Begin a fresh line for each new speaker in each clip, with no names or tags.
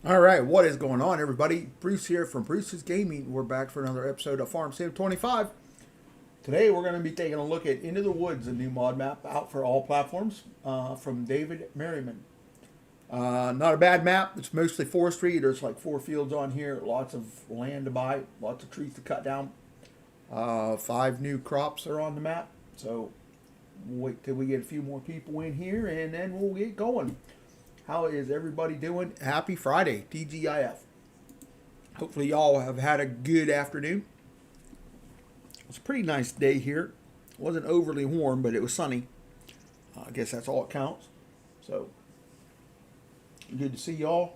All right, what is going on, everybody? Bruce here from Bruce's Gaming. We're back for another episode of FS25. Today, we're going to be taking a look at Into the Woods, a new mod map out for all platforms from David Merriman. Not a bad map. It's mostly forestry. There's like 4 fields on here, lots of land to buy, lots of trees to cut down. 5 new crops are on the map, so we'll wait till we get a few more people in here, and then we'll get going. How is everybody doing? Happy Friday, TGIF. Hopefully y'all have had a good afternoon. It's a pretty nice day here. It wasn't overly warm, but it was sunny. I guess that's all it counts. So, good to see y'all.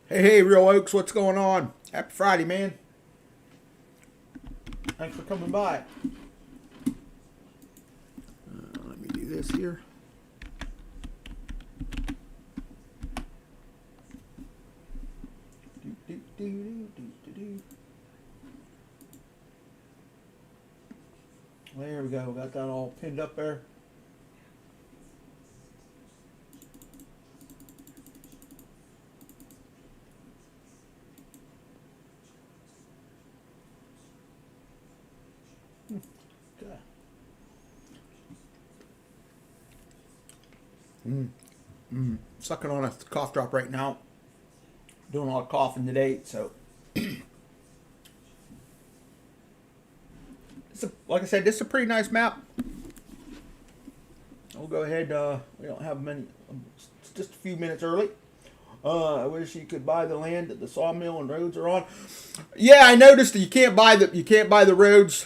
Hey, Real Oaks, what's going on? Happy Friday, man. Thanks for coming by. Let me do this here. There we go. Got that all pinned up there. Okay. Sucking on a cough drop right now. Doing a lot of coughing today, so like I said, this is a pretty nice map. We'll go ahead. We don't have many. It's just a few minutes early. I wish you could buy the land that the sawmill and roads are on. Yeah, I noticed that you can't buy the roads.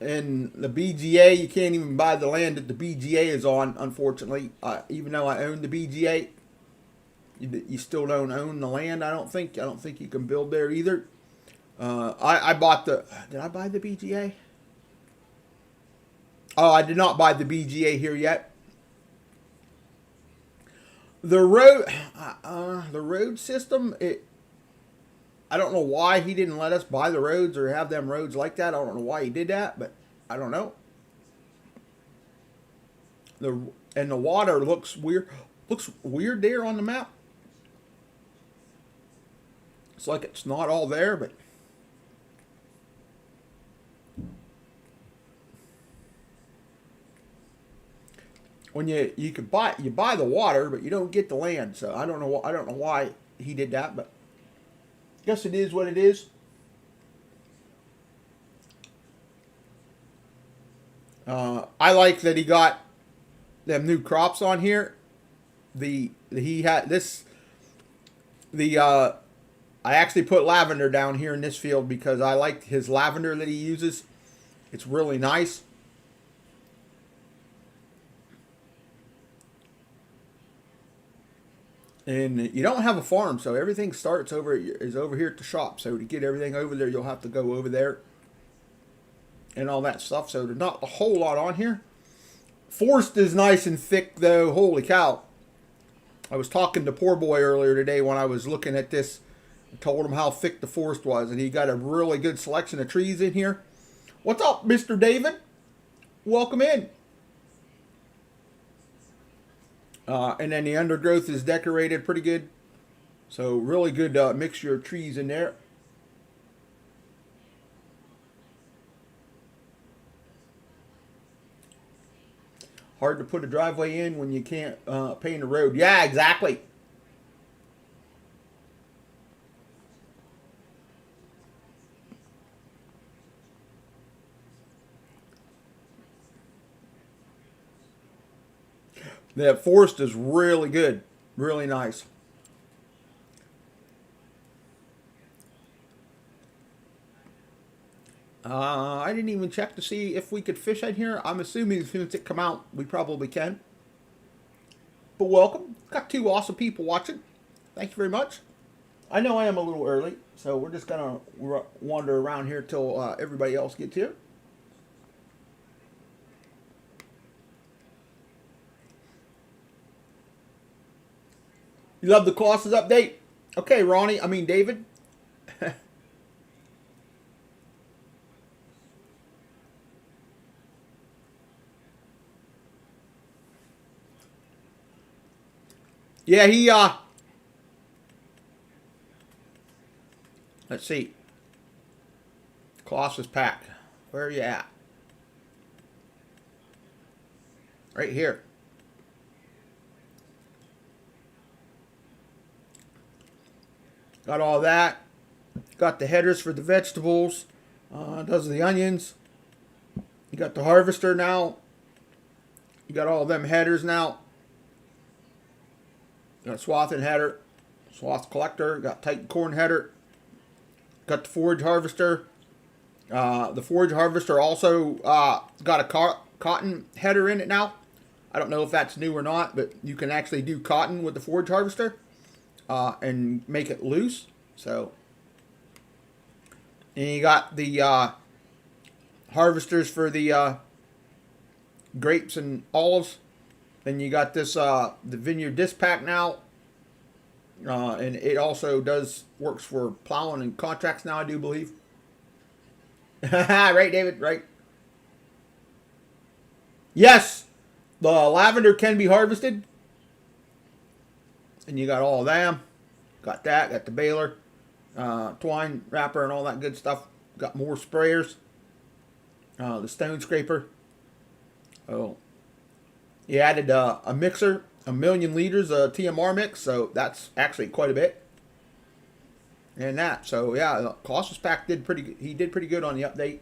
And the BGA, you can't even buy the land that the BGA is on. Unfortunately, even though I own the BGA, you still don't own the land. I don't think you can build there either. I bought the. Did I buy the BGA? Oh, I did not buy the BGA here yet. The road system. I don't know why he didn't let us buy the roads or have them roads like that. I don't know why he did that, but I don't know. The water looks weird. Looks weird there on the map. It's like it's not all there, but when you could buy the water, but you don't get the land. So I don't know why he did that, but I guess it is what it is. I like that he got them new crops on here. He had this I actually put lavender down here in this field because I like his lavender that he uses. It's really nice. And you don't have a farm, so everything starts over here at the shop. So to get everything over there, you'll have to go over there and all that stuff. So there's not a whole lot on here. Forest is nice and thick, though. Holy cow! I was talking to poor boy earlier today when I was looking at this. I told him how thick the forest was, and he got a really good selection of trees in here. What's up, Mr. David? Welcome in. And then the undergrowth is decorated pretty good. So really good mixture of trees in there. Hard to put a driveway in when you can't paint a road. Yeah, exactly. The forest is really good. Really nice. I didn't even check to see if we could fish in here. I'm assuming as soon as it come out, we probably can. But welcome. Got 2 awesome people watching. Thank you very much. I know I am a little early, so we're just going to wander around here till everybody else gets here. You love the Colossus update? Okay, Ronnie. I mean, David. Yeah, he let's see. Colossus pack. Where are you at? Right here. Got all that. Got the headers for the vegetables. Does the onions. You got the harvester now. You got all them headers now. Got swath and header. Swath collector. Got Titan corn header. Got the forage harvester. The forage harvester also got a cotton header in it now. I don't know if that's new or not, but you can actually do cotton with the forage harvester and make it loose. So, and you got the harvesters for the grapes and olives. Then you got this the vineyard disc pack now, and it also works for plowing and contracts now, I do believe. Right, David? Right. Yes, the lavender can be harvested. And you got all of them. Got that. Got the baler, twine wrapper, and all that good stuff. Got more sprayers. The stone scraper. Oh. You added a mixer, 1,000,000 liters of TMR mix. So that's actually quite a bit. And that. So yeah, the Colossus pack did pretty good. He did pretty good on the update.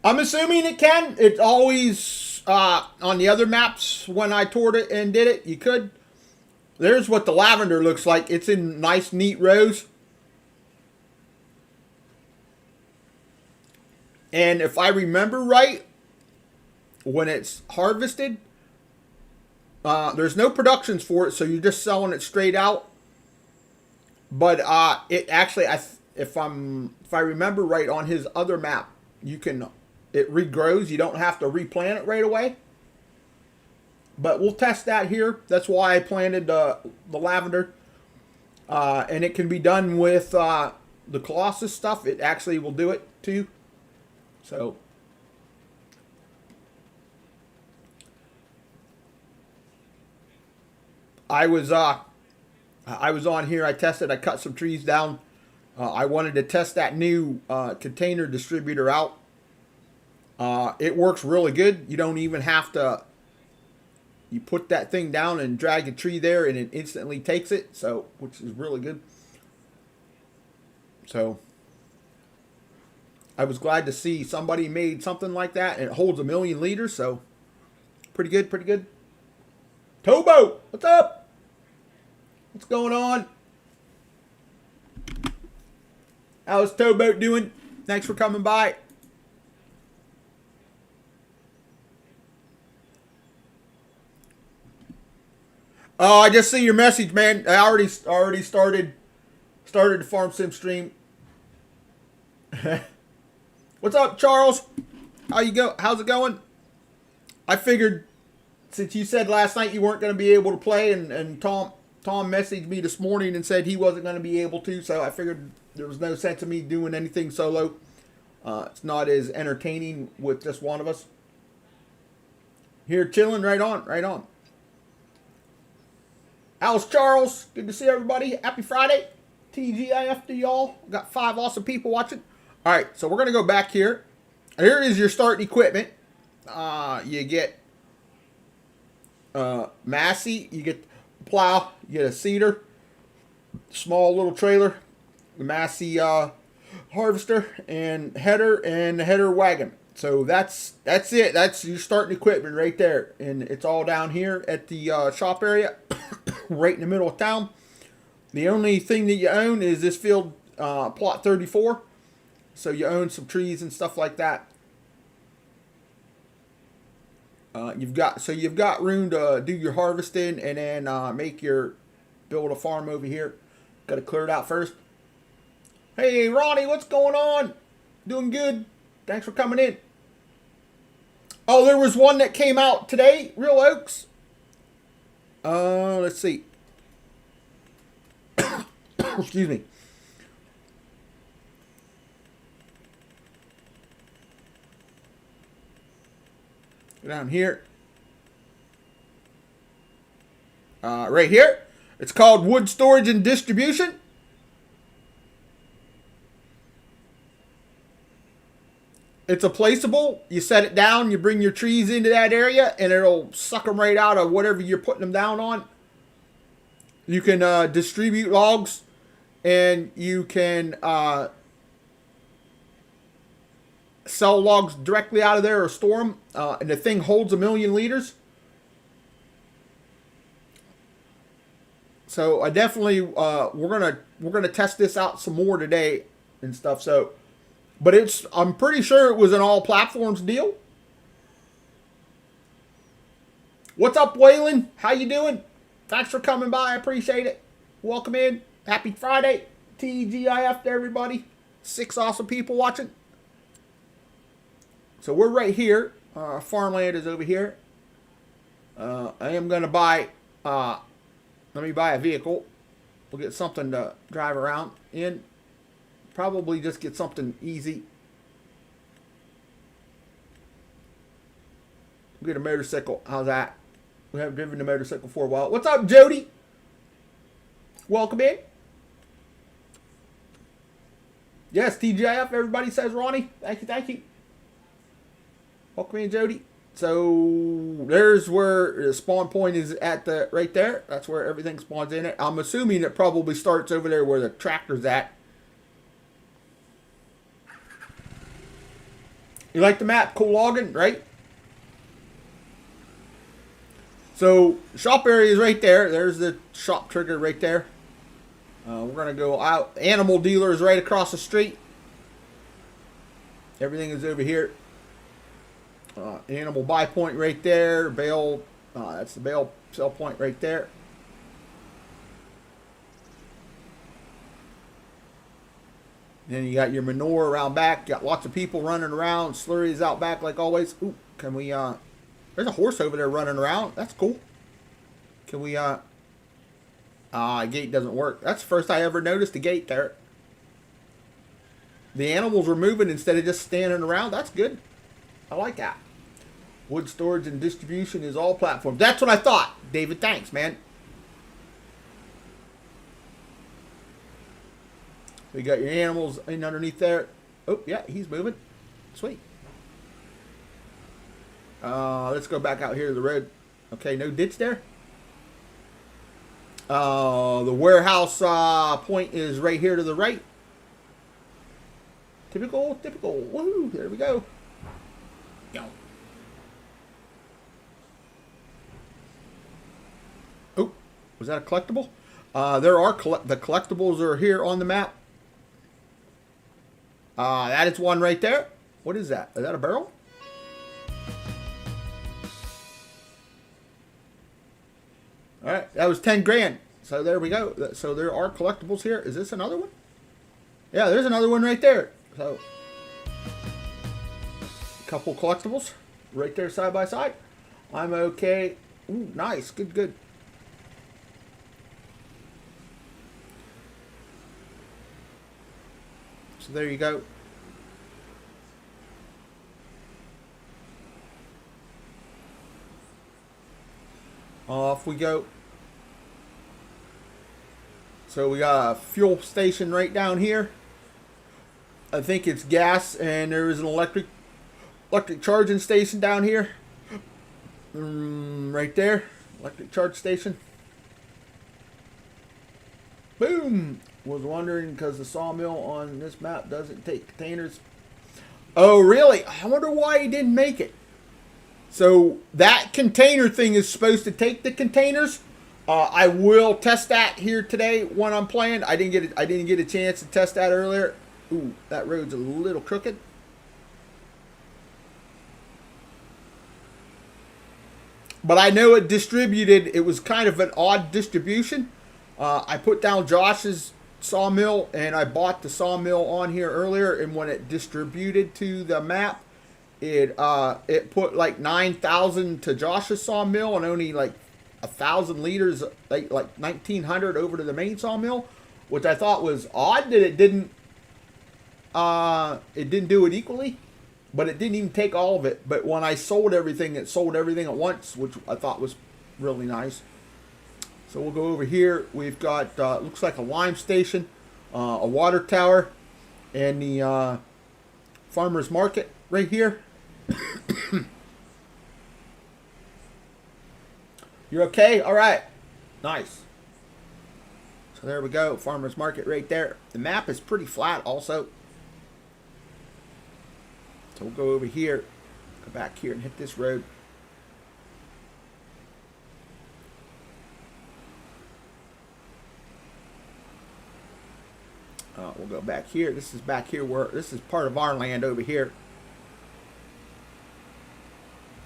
I'm assuming it can. It's always on the other maps when I toured it and did it. You could. There's what the lavender looks like. It's in nice, neat rows. And if I remember right, when it's harvested, there's no productions for it, so you're just selling it straight out. But it actually, if I remember right, on his other map, it regrows. You don't have to replant it right away. But we'll test that here. That's why I planted the lavender, and it can be done with the Colossus stuff. It actually will do it too. So I was on here. I tested. I cut some trees down. I wanted to test that new container distributor out. It works really good. You don't even have to. You put that thing down and drag a tree there, and it instantly takes it. So, which is really good. So, I was glad to see somebody made something like that, and it holds 1,000,000 liters. So, pretty good, pretty good. Towboat, what's up? What's going on? How's Towboat doing? Thanks for coming by. Oh, I just see your message, man. I already started the Farm Sim stream. What's up, Charles? How's it going? I figured since you said last night you weren't going to be able to play, and Tom messaged me this morning and said he wasn't going to be able to, so I figured there was no sense of me doing anything solo. It's not as entertaining with just one of us. Here chilling, right on, right on. How's Charles? Good to see everybody. Happy Friday. TGIF to y'all. Got 5 awesome people watching. All right, so we're going to go back here. Here is your starting equipment. You get Massey. You get plow. You get a seeder. Small little trailer. The Massey harvester and header and the header wagon. So that's it. That's your starting equipment right there. And it's all down here at the shop area. Right in the middle of town. The only thing that you own is this field plot 34. So you own some trees and stuff like that. You've got room to do your harvesting and then build a farm over here. Got to clear it out first. Hey Ronnie, what's going on? Doing good. Thanks for coming in. Oh, there was one that came out today, Real Oaks. Let's see. Excuse me. Go down here. right here. It's called Wood Storage and Distribution. It's a placeable. You set it down, you bring your trees into that area, and it'll suck them right out of whatever you're putting them down on. You can distribute logs, and you can sell logs directly out of there or store them. And the thing holds 1,000,000 liters. So I definitely we're gonna test this out some more today and stuff. So, but I'm pretty sure it was an all platforms deal. What's up, Waylon? How you doing? Thanks for coming by. I appreciate it. Welcome in. Happy Friday. TGIF to everybody. 6 awesome people watching. So we're right here. Farmland is over here. I am going to buy, let me buy a vehicle. We'll get something to drive around in. Probably just get something easy. We'll get a motorcycle. How's that? We haven't driven a motorcycle for a while. What's up, Jody? Welcome in. Yes, TGIF, everybody says Ronnie. Thank you, thank you. Welcome in, Jody. So there's where the spawn point is at right there. That's where everything spawns in it. I'm assuming it probably starts over there where the tractor's at. You like the map? Cool logging, right? So shop area is right there. There's the shop trigger right there. We're going to go out. Animal dealer is right across the street. Everything is over here. Animal buy point right there. Bale, that's the bale sell point right there. Then you got your manure around back. Got lots of people running around. Slurries out back like always. Ooh, can we, there's a horse over there running around. That's cool. Can we, gate doesn't work. That's the first I ever noticed the gate there. The animals were moving instead of just standing around. That's good. I like that. Wood storage and distribution is all platforms. That's what I thought. David, thanks, man. We got your animals in underneath there. Oh, yeah, he's moving. Sweet. Let's go back out here to the road. Okay, no ditch there. The warehouse point is right here to the right. Typical. Woohoo! There we go. Oh, was that a collectible? There are the collectibles are here on the map. That is one right there. What is that? Is that a barrel? All right, that was 10 grand. So there we go. So there are collectibles here. Is this another one? Yeah, there's another one right there. So a couple collectibles right there side by side. I'm okay. Ooh, nice. Good. So there you go. Off we go. So we got a fuel station right down here. I think it's gas, and there is an electric charging station down here. Right there. Electric charge station. Boom! Was wondering because the sawmill on this map doesn't take containers. Oh, really? I wonder why he didn't make it. So that container thing is supposed to take the containers. I will test that here today when I'm playing. I didn't get a chance to test that earlier. Ooh, that road's a little crooked. But I know it distributed. It was kind of an odd distribution. I put down Josh's sawmill, and I bought the sawmill on here earlier, and when it distributed to the map, it put like 9,000 to Josh's sawmill and only like 1,000 liters, like 1,900 over to the main sawmill, which I thought was odd that it didn't do it equally, but it didn't even take all of it. But when I sold everything, it sold everything at once, which I thought was really nice. So we'll go over here. We've got, looks like a lime station, a water tower, and the farmer's market right here. You're okay? All right. Nice. So there we go. Farmer's market right there. The map is pretty flat also. So we'll go over here. Go back here and hit this road. We'll go back here. This is back here where this is part of our land over here.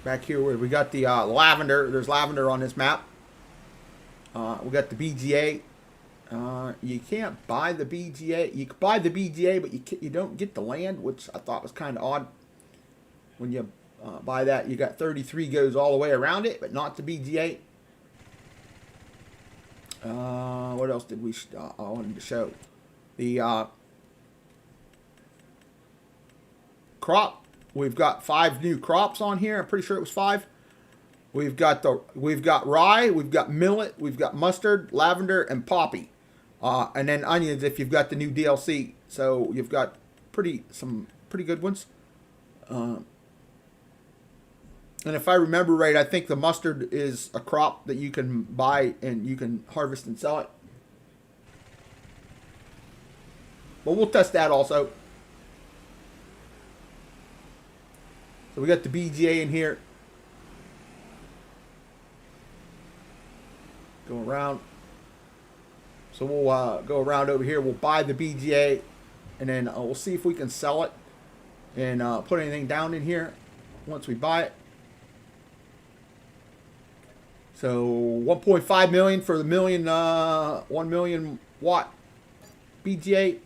Back here where we got the lavender. There's lavender on this map. We got the BGA. You can't buy the BGA. You can buy the BGA, but you don't get the land, which I thought was kind of odd. When you buy that, you got 33 goes all the way around it, but not the BGA. What else did we? I wanted to show the crop. We've got 5 new crops on here. I'm pretty sure it was 5. We've got rye, we've got millet, we've got mustard, lavender, and poppy, and then onions if you've got the new DLC. So you've got some pretty good ones. And if I remember right, I think the mustard is a crop that you can buy and you can harvest and sell it. But we'll test that also. So we got the BGA in here. Go around. So we'll go around over here. We'll buy the BGA, and then we'll see if we can sell it and put anything down in here once we buy it. So 1.5 million for the 1 million watt BGA,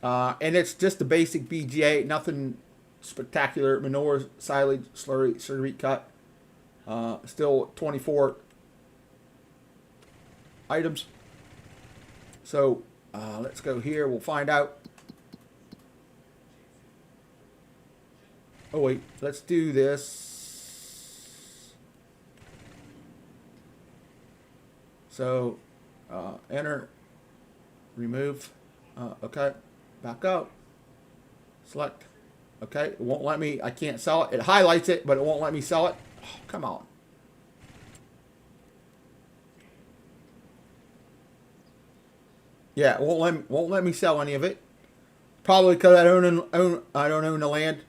and it's just the basic BGA, nothing spectacular. Manure, silage, slurry, cerate cut. Still 24 items. So let's go here. We'll find out. Oh wait, let's do this. So enter, remove. Okay, back up. Select. Okay, it won't let me. I can't sell it. It highlights it, but it won't let me sell it. Oh, come on. Yeah, it won't let me sell any of it. Probably because I don't own the land.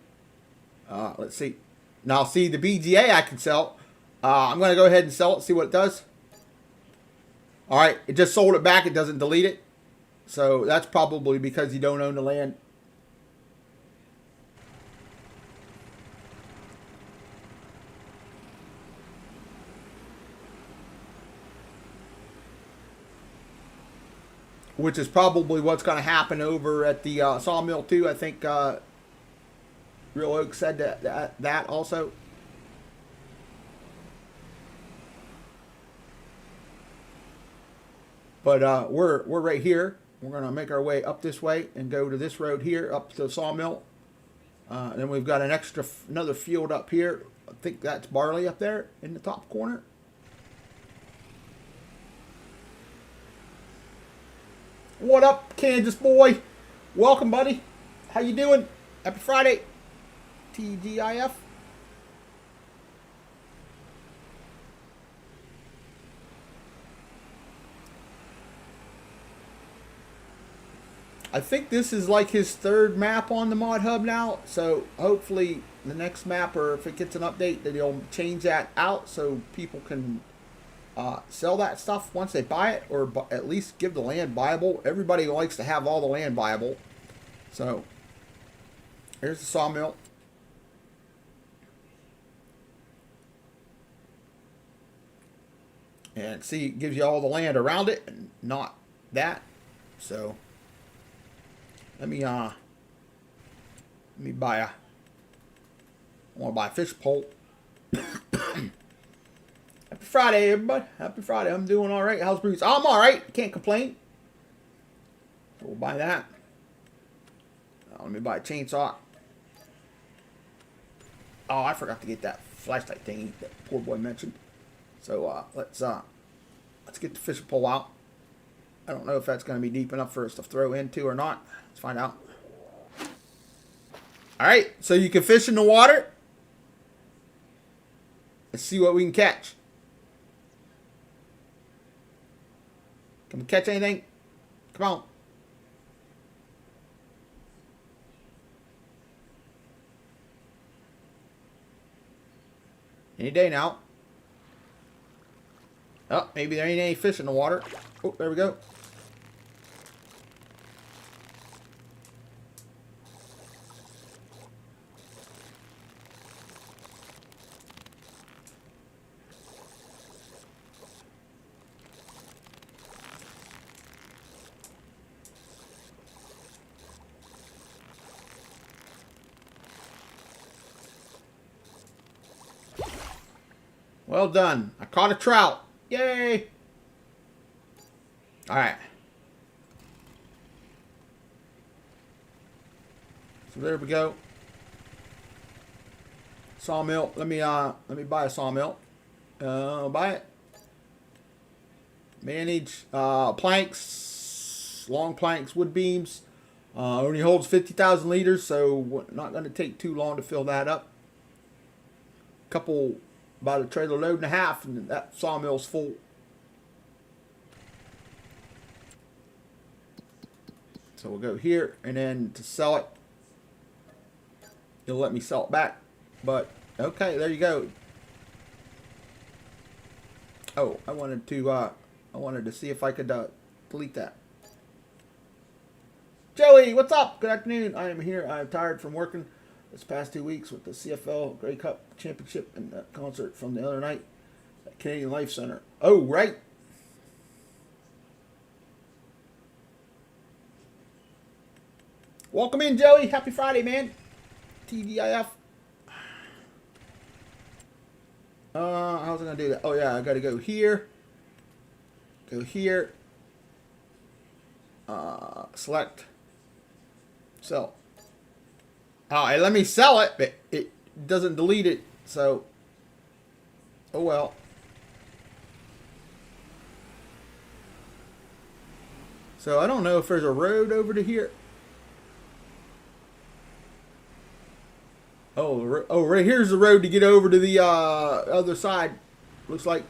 Let's see. Now see the BGA I can sell. I'm gonna go ahead and sell it. See what it does. All right, it just sold it back. It doesn't delete it. So that's probably because you don't own the land. Which is probably what's going to happen over at the sawmill too. I think Real Oak said that also. But we're right here. We're going to make our way up this way and go to this road here up to the sawmill. Then we've got another field up here. I think that's barley up there in the top corner. What up, Kansas boy? Welcome, buddy. How you doing? Happy Friday. TGIF. I think this is like his 3rd map on the Mod Hub now. So hopefully the next map, or if it gets an update, that he'll change that out so people can sell that stuff once they buy it, or at least give the land viable. Everybody likes to have all the land viable. So here's the sawmill. And see, it gives you all the land around it and not that. So let me buy I want to buy a fish pole. Happy Friday, everybody. Happy Friday. I'm doing all right. How's Bruce? I'm all right. Can't complain. So we'll buy that. Let me buy a chainsaw. Oh, I forgot to get that flashlight thingy that poor boy mentioned. So let's Let's get the fishing pole out. I don't know if that's going to be deep enough for us to throw into or not. Let's find out. All right, so you can fish in the water. Let's see what we can catch. Can we catch anything? Come on. Any day now. Oh, maybe there ain't any fish in the water. Oh, there we go. Well done. I caught a trout. Yay! All right. So there we go. Sawmill. Let me buy a sawmill. Buy it. Manage planks, long planks, wood beams. Only holds 50,000 liters, so not going to take too long to fill that up. Couple, about a trailer load and a half, and that sawmill's full. So we'll go here, and then to sell it, you'll let me sell it back. But okay, there you go. Oh, I wanted to see if I could delete that. Joey, what's up? Good afternoon. I am here. I'm tired from working this past 2 weeks with the CFL Grey Cup Championship and the concert from the other night at Canadian Life Center. Oh, right. Welcome in, Joey. Happy Friday, man. TGIF. How's I gonna do that? Oh yeah, I gotta go here. Go here. Select. Sell. Oh, and let me sell it, but it doesn't delete it. So, oh well. So I don't know if there's a road over to here. Oh, right here's the road to get over to the other side. Looks like.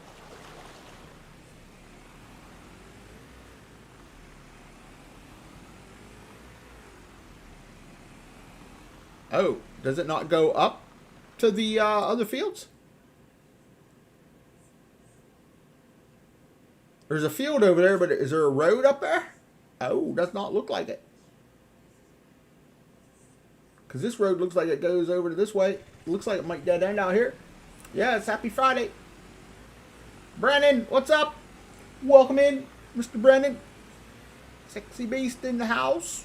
Oh, does it not go up to the other fields? There's a field over there, but is there a road up there? Oh, does not look like it. Because this road looks like it goes over to this way. Looks like it might dead end out here. Yeah, it's Happy Friday. Brennan, what's up? Welcome in, Mr. Brennan. Sexy Beast in the house.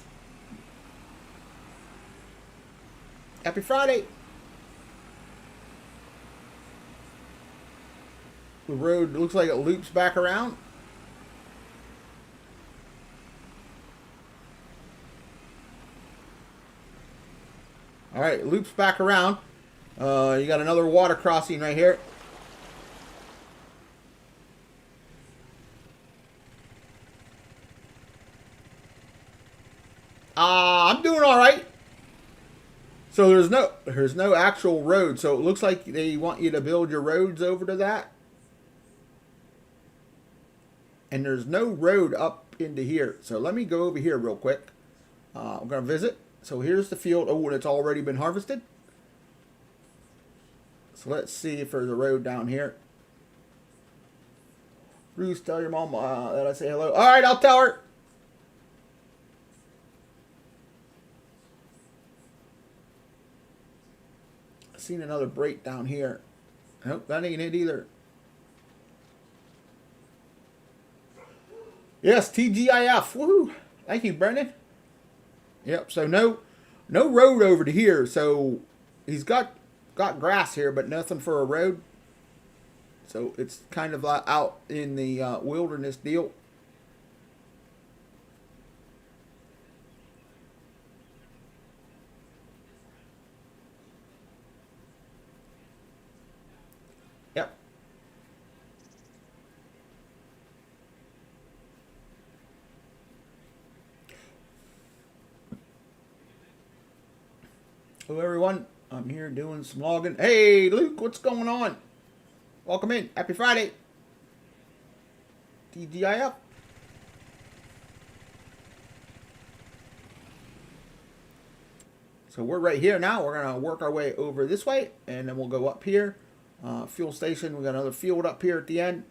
Happy Friday. The road looks like it loops back around. All right, loops back around. You got another water crossing right here. I'm doing all right. So there's no actual road. So it looks like they want you to build your roads over to that. And there's no road up into here. So let me go over here real quick. I'm going to visit. So here's the field. Oh, and it's already been harvested. So let's see if there's a road down here. Bruce, tell your mom that I say hello. All right, I'll tell her. I've seen another break down here. Nope, that ain't it either. Yes, TGIF. Woohoo. Thank you, Brendan. Yep, so no road over to here. So he's got grass here, but nothing for a road. So it's kind of out in the wilderness deal. Yep. Hello everyone, I'm here doing some logging. Hey Luke, what's going on? Welcome in. Happy Friday. TGIF. So we're right here now. We're going to work our way over this way, and then we'll go up here. Fuel station, we got another field up here at the end.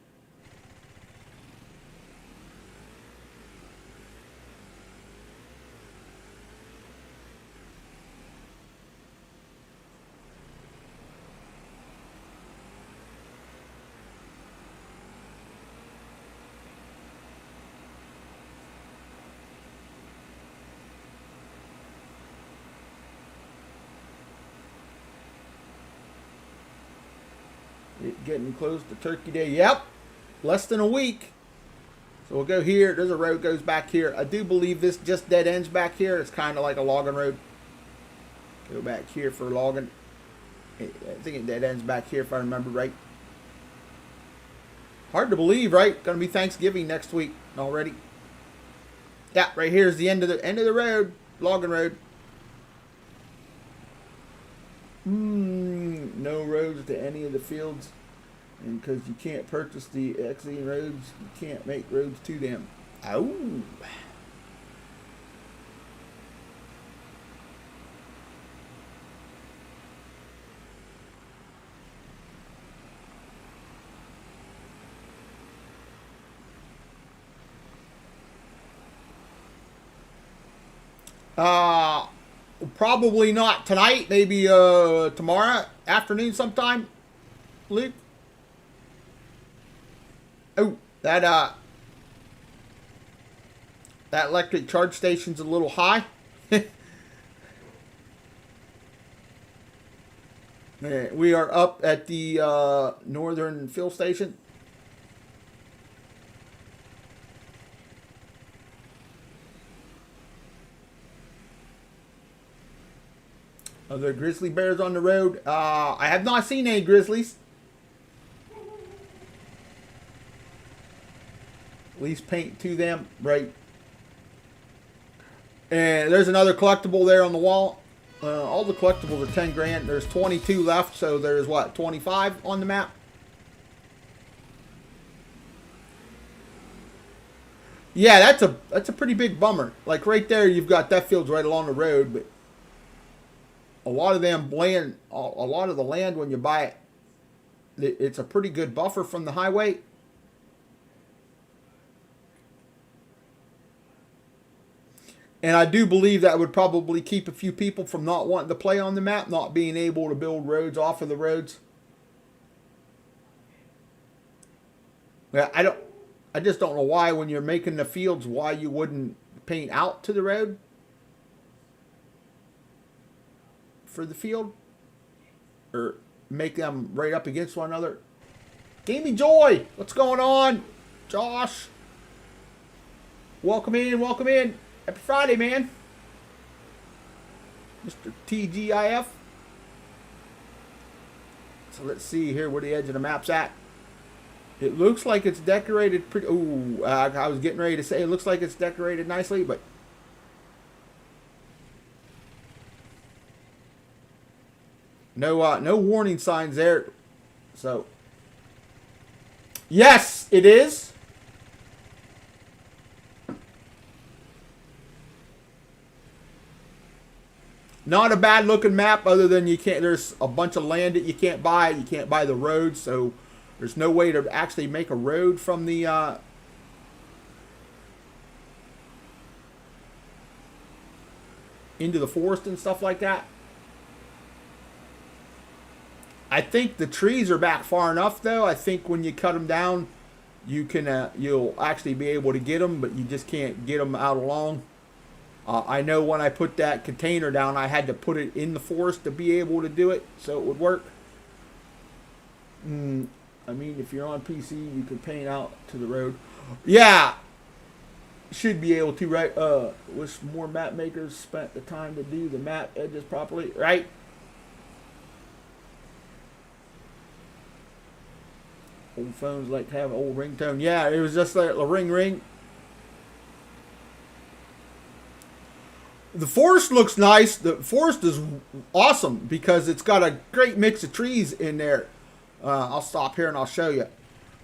Getting close to Turkey Day. Yep, less than a week. So we'll go here. There's a road goes back here. I do believe this just dead ends back here. It's kind of like a logging road. Go back here for logging. I think it dead ends back here if I remember right. Hard to believe, right? Gonna be Thanksgiving next week already. Yeah, right here is the end of the road, logging road. No roads to any of the fields, and because you can't purchase the exiting roads, you can't make roads to them. Oh. Probably not tonight. Maybe tomorrow afternoon sometime. Luke. Oh, that electric charge station's a little high. We are up at the northern fuel station. Are there grizzly bears on the road? I have not seen any grizzlies. At least paint to them, right? And there's another collectible there on the wall. All the collectibles are 10 grand. There's 22 left, so there's what, 25 on the map? Yeah, that's a pretty big bummer. Like right there, you've got that field's right along the road, but a lot of them land, a lot of the land when you buy it, it's a pretty good buffer from the highway. And I do believe that would probably keep a few people from not wanting to play on the map, not being able to build roads off of the roads. Yeah, I just don't know why when you're making the fields, why you wouldn't paint out to the road for the field, or make them right up against one another. Gaming Joy, what's going on? Josh, welcome in, welcome in. Happy Friday, man. Mr. TGIF. So let's see here where the edge of the map's at. It looks like it's decorated pretty. Ooh, I was getting ready to say it looks like it's decorated nicely, but no warning signs there. So yes, it is. Not a bad looking map, other than you can't. There's a bunch of land that you can't buy. You can't buy the road, so there's no way to actually make a road from the into the forest and stuff like that. I think the trees are back far enough, though. I think when you cut them down, you can you'll actually be able to get them, but you just can't get them out along. I know when I put that container down, I had to put it in the forest to be able to do it, so it would work. I mean, if you're on PC, you can paint out to the road. Yeah, should be able to, right? Wish more map makers spent the time to do the map edges properly, right? Old phones like to have an old ringtone. Yeah, it was just like a ring ring. The forest looks nice. The forest is awesome because it's got a great mix of trees in there. I'll stop here and I'll show you.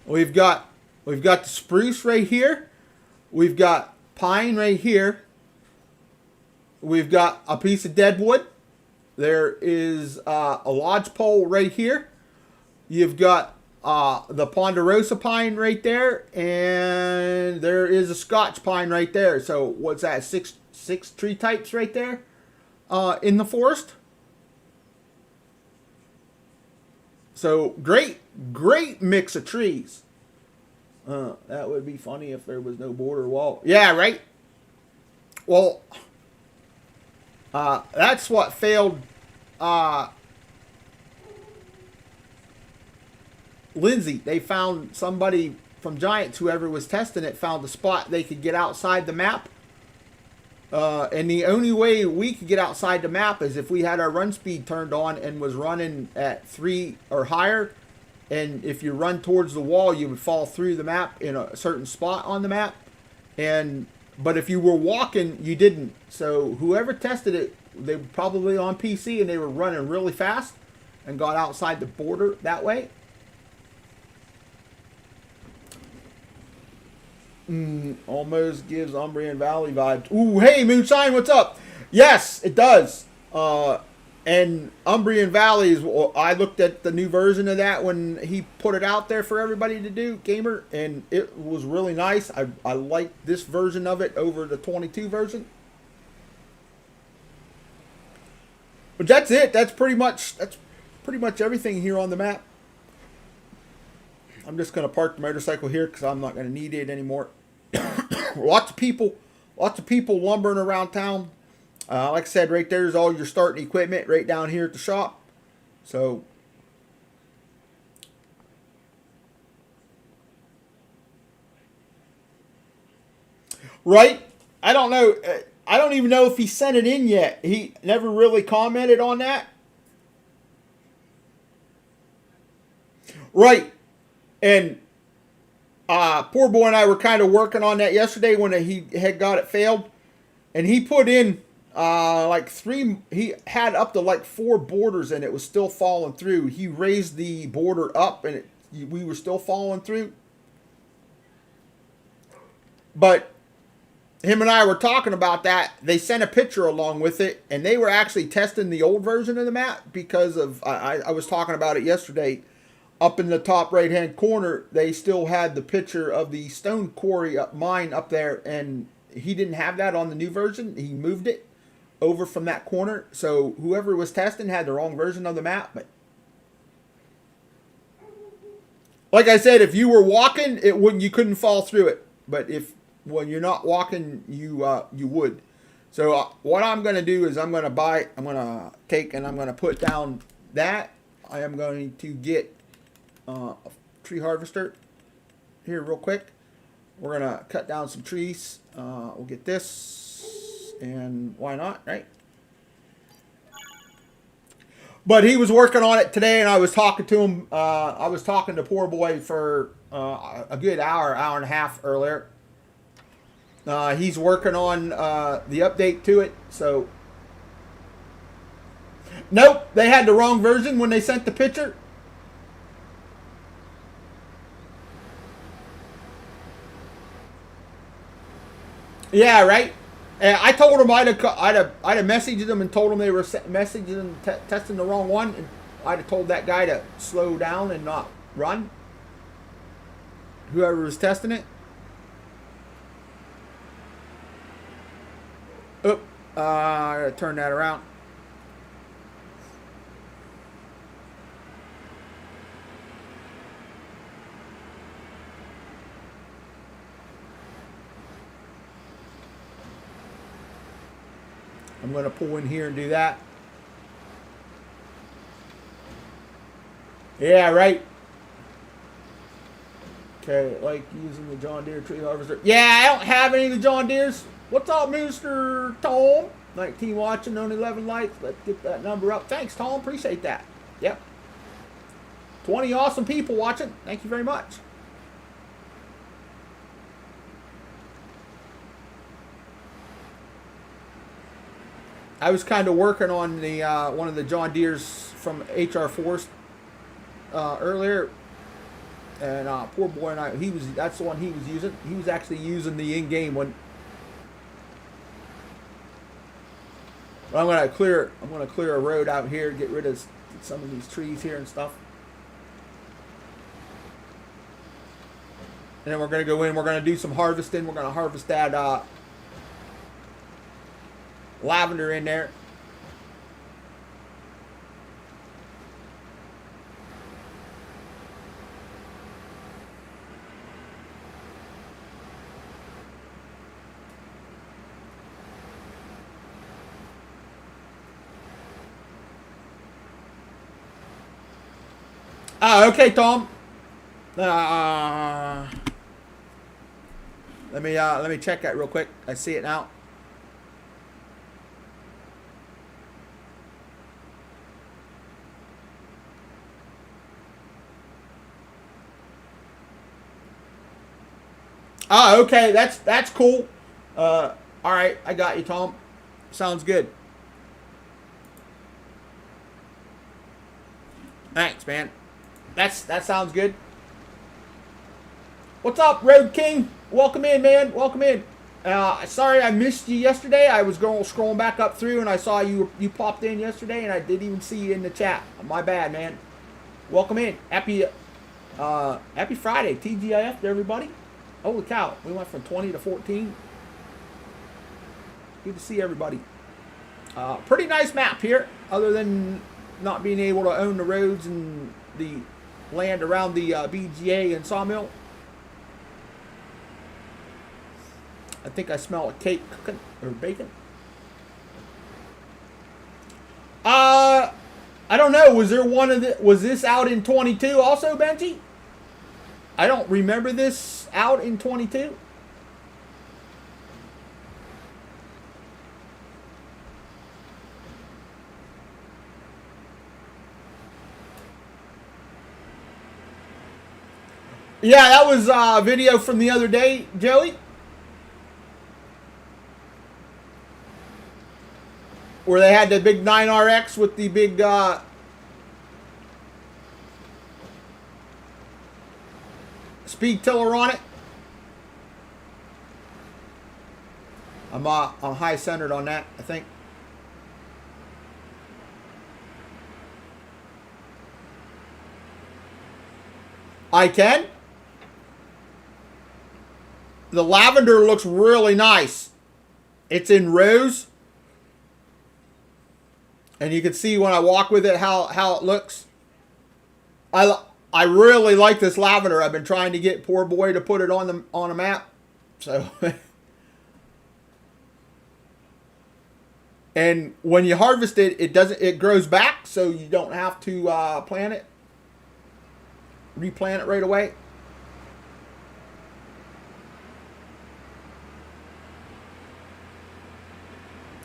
We've got the spruce right here. We've got pine right here. We've got a piece of deadwood. There is a lodgepole right here. You've got the ponderosa pine right there, and there is a Scotch pine right there. So what's that? Six tree types right there in the forest. So great mix of trees. That would be funny if there was no border wall. Yeah, right. Well, that's what failed Lindsay. They found somebody from Giants, whoever was testing it, found a spot they could get outside the map. And the only way we could get outside the map is if we had our run speed turned on and was running at 3 or higher. And if you run towards the wall, you would fall through the map in a certain spot on the map. But if you were walking, you didn't. So whoever tested it, they were probably on PC and they were running really fast and got outside the border that way. Almost gives Umbrian Valley vibes. Ooh, hey, Moonshine, what's up? Yes, it does. And Umbrian Valley is, I looked at the new version of that when he put it out there for everybody to do, Gamer, and it was really nice. I like this version of it over the 22 version. But that's it. That's pretty much everything here on the map. I'm just going to park the motorcycle here because I'm not going to need it anymore. Lots of people lumbering around town. Like I said, right there's all your starting equipment right down here at the shop. So, right? I don't know. I don't even know if he sent it in yet. He never really commented on that. Right. And poor boy and I were kind of working on that yesterday when he had got it failed. And he put in he had up to like 4 borders and it was still falling through. He raised the border up and we were still falling through. But him and I were talking about that. They sent a picture along with it, and they were actually testing the old version of the map because of, I was talking about it yesterday. Up in the top right-hand corner, they still had the picture of the stone quarry mine up there, and he didn't have that on the new version. He moved it over from that corner, so whoever was testing had the wrong version of the map. But like I said, if you were walking, you couldn't fall through it. But when you're not walking, you would. So what I'm going to do is I'm going to take and I'm going to put down that. I am going to get a tree harvester here real quick. We're going to cut down some trees. We'll get this, and why not, right? But he was working on it today, and I was talking to him. I was talking to poor boy for a good hour and a half earlier. He's working on the update to it, so. Nope, they had the wrong version when they sent the picture. Yeah, right. I told them I'd have messaged them and told them they were messaging and testing the wrong one, and I'd have told that guy to slow down and not run. Whoever was testing it. I gotta turn that around. I'm gonna pull in here and do that. Yeah, right. Okay, like using the John Deere tree harvester. Yeah, I don't have any of the John Deeres. What's up, Mr. Tom? 19 watching on 11 likes. Let's get that number up. Thanks, Tom. Appreciate that. Yep. 20 awesome people watching. Thank you very much. I was kind of working on the one of the John Deere's from HR4 earlier, and poor boy and that's the one he was using. He was actually using the in-game one. But I'm gonna clear a road out here, get rid of some of these trees here and stuff. And then we're gonna go in. We're gonna do some harvesting. We're gonna harvest that lavender in there. Okay, Tom. Let me check that real quick. I see it now. Okay, that's cool. All right, I got you, Tom. Sounds good. Thanks, man. That sounds good. What's up, Road King? Welcome in, man. Welcome in. Sorry I missed you yesterday. I was scrolling back up through and I saw you popped in yesterday and I didn't even see you in the chat. My bad, man. Welcome in. Happy Friday, TGIF to everybody. Holy cow, we went from 20 to 14. Good to see everybody. Pretty nice map here, other than not being able to own the roads and the land around the BGA and sawmill. I think I smell a cake cooking or bacon. I don't know. Was there one of the? Was this out in 22 also, Benji? I don't remember this out in 22. Yeah, that was a video from the other day, Joey. Where they had the big 9RX with the big speed tiller on it. I'm high centered on that, I think. I can. The lavender looks really nice. It's in rows. And you can see when I walk with it how it looks. I really like this lavender. I've been trying to get poor boy to put it on a map. So and when you harvest it, it grows back, so you don't have to replant it right away.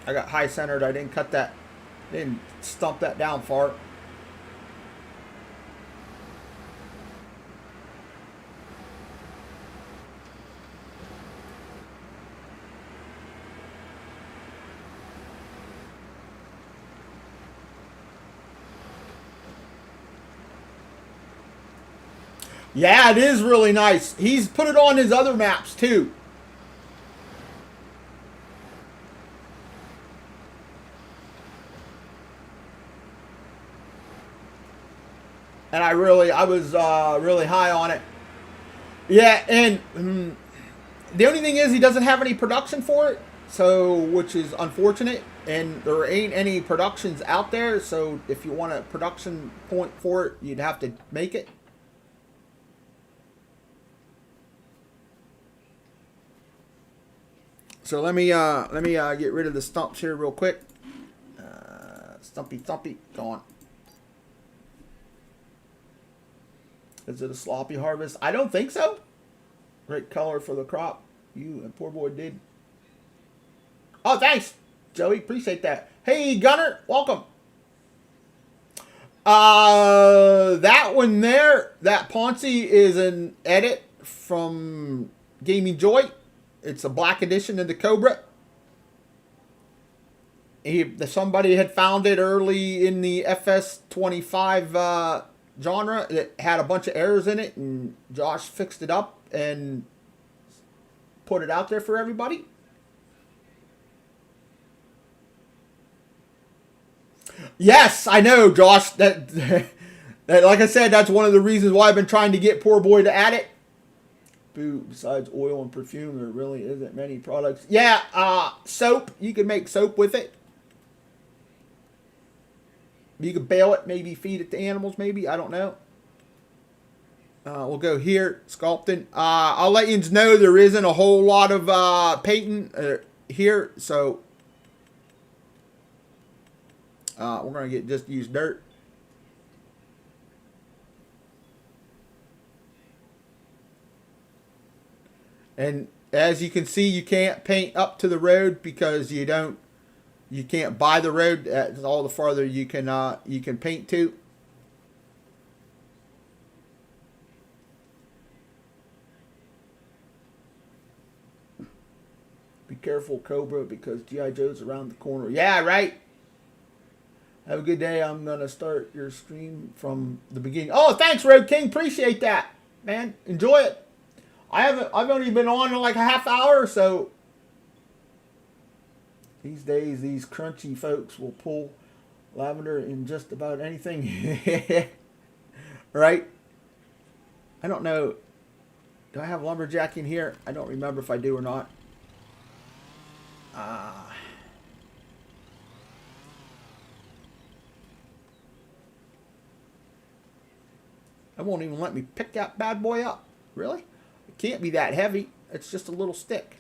I got high centered. I didn't cut that. Didn't stump that down far. Yeah, it is really nice. He's put it on his other maps too. And I was really high on it. Yeah, and the only thing is he doesn't have any production for it, so which is unfortunate. And there ain't any productions out there, so if you want a production point for it, you'd have to make it. So let me get rid of the stumps here real quick. Stumpy, go on. Is it a sloppy harvest? I don't think so. Great color for the crop. You and poor boy did. Oh, thanks, Joey. Appreciate that. Hey, Gunner, welcome. That one there, that Ponzi is an edit from Gaming Joy. It's a black edition of the Cobra. somebody had found it early in the FS25 genre. It had a bunch of errors in it, and Josh fixed it up and put it out there for everybody. Yes, I know, Josh. That like I said, that's one of the reasons why I've been trying to get poor boy to add it. Boo, besides oil and perfume, there really isn't many products. Yeah, soap. You can make soap with it. You could bale it, maybe feed it to animals, maybe. I don't know. We'll go here, sculpting. I'll let you know there isn't a whole lot of painting here, so we're going to just use dirt. And as you can see, you can't paint up to the road because you can't buy the road. That's all the farther you can paint to. Be careful, Cobra, because G.I. Joe's around the corner. Yeah, right. Have a good day. I'm gonna start your stream from the beginning. Oh, thanks, Road King. Appreciate that, man. Enjoy it. I've only been on in like a half hour or so. These days, these crunchy folks will pull lavender in just about anything. Right? I don't know. Do I have lumberjack in here? I don't remember if I do or not. It won't even let me pick that bad boy up. Really? It can't be that heavy. It's just a little stick.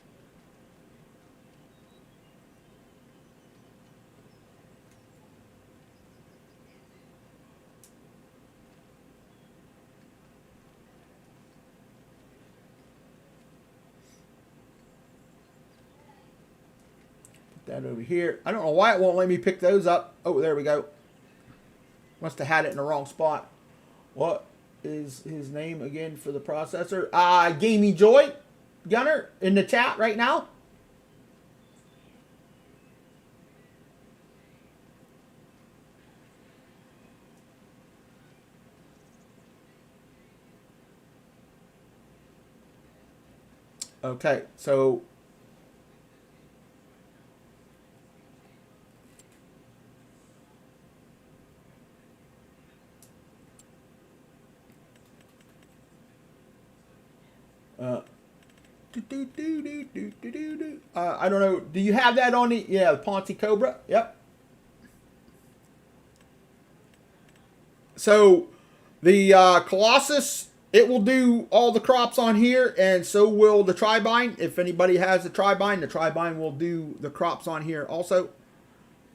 Put that over here. I don't know why it won't let me pick those up. Oh, there we go. Must have had it in the wrong spot. What is his name again for the processor? Gamey Joy Gunner in the chat right now. Okay, so I don't know. Do you have that on the? Yeah, the Ponzi Cobra. Yep. So the Colossus, it will do all the crops on here, and so will the Tribine. If anybody has the Tribine will do the crops on here also.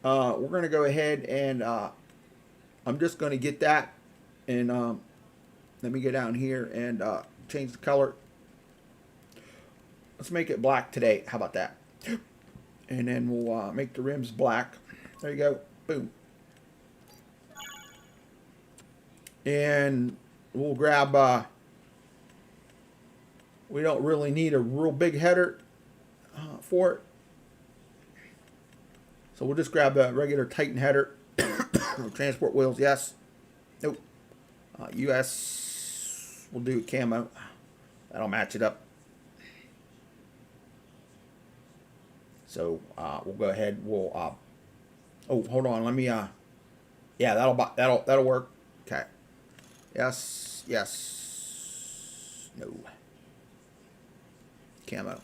We're going to go ahead and I'm just going to get that, and let me get down here and change the color. Let's make it black today. How about that? And then we'll make the rims black. There you go. Boom. And we'll grab, we don't really need a real big header for it. So we'll just grab a regular Titan header. Transport wheels, yes. Nope. US, we'll do camo. That'll match it up. So we'll go ahead. We'll oh, hold on. Let me yeah, that'll work. Okay. Yes. Yes. No. Camo.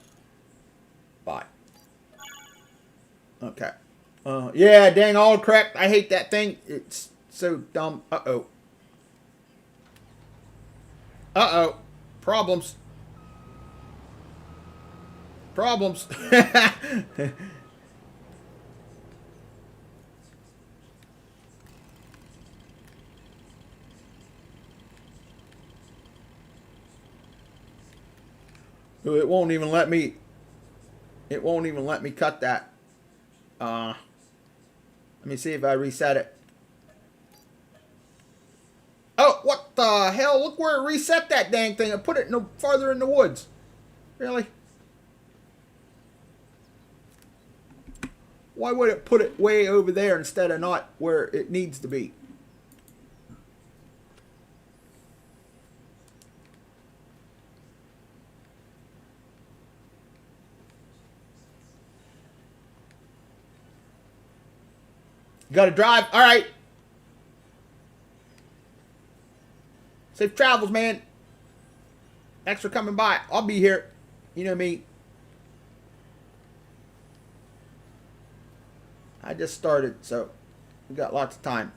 Bye. Okay. Yeah, dang, all correct. I hate that thing. It's so dumb. Uh-oh. Uh-oh. Problems. Problems. It won't even let me. It won't even let me cut that. Let me see if I reset it. Oh, what the hell? Look where it reset that dang thing. I put it no farther in the woods. Really? Why would it put it way over there instead of not where it needs to be? You got to drive. All right. Safe travels, man. Thanks for coming by. I'll be here. You know me. I just started, so we got lots of time.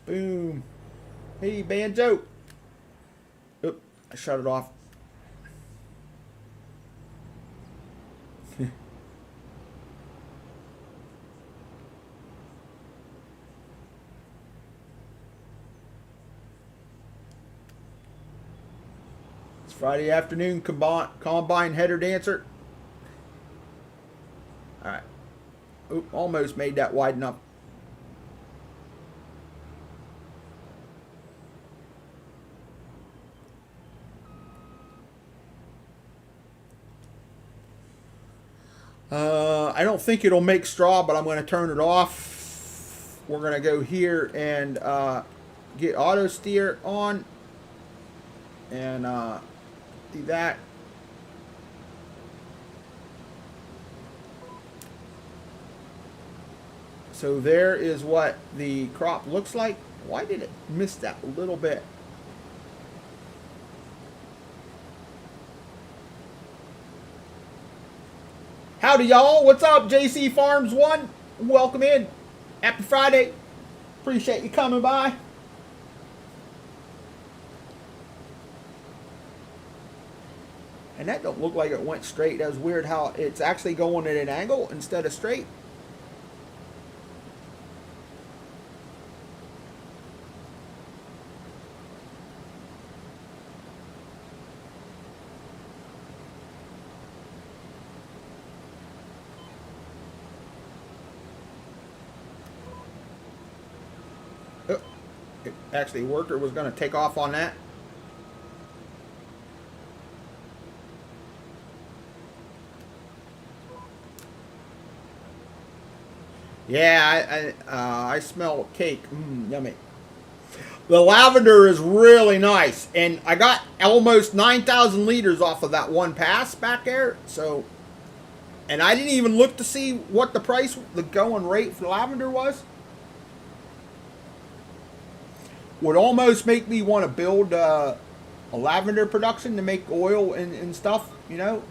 Boom. Hey, Banjo. Oop, I shut it off. It's Friday afternoon combine header dancer. All right. Oop, almost made that wide enough. I don't think it'll make straw, but I'm going to turn it off. We're going to go here and get auto steer on and do that. So there is what the crop looks like. Why did it miss that a little bit? Howdy, y'all. What's up, JC Farms 1? Welcome in. Happy Friday. Appreciate you coming by. And that don't look like it went straight. That was weird how it's actually going at an angle instead of straight. Actually, worker was going to take off on that. Yeah, I smell cake. Yummy. The lavender is really nice, and I got almost 9,000 liters off of that one pass back there. So, and I didn't even look to see what the price, the going rate for lavender was. Would almost make me want to build a lavender production to make oil and stuff, you know.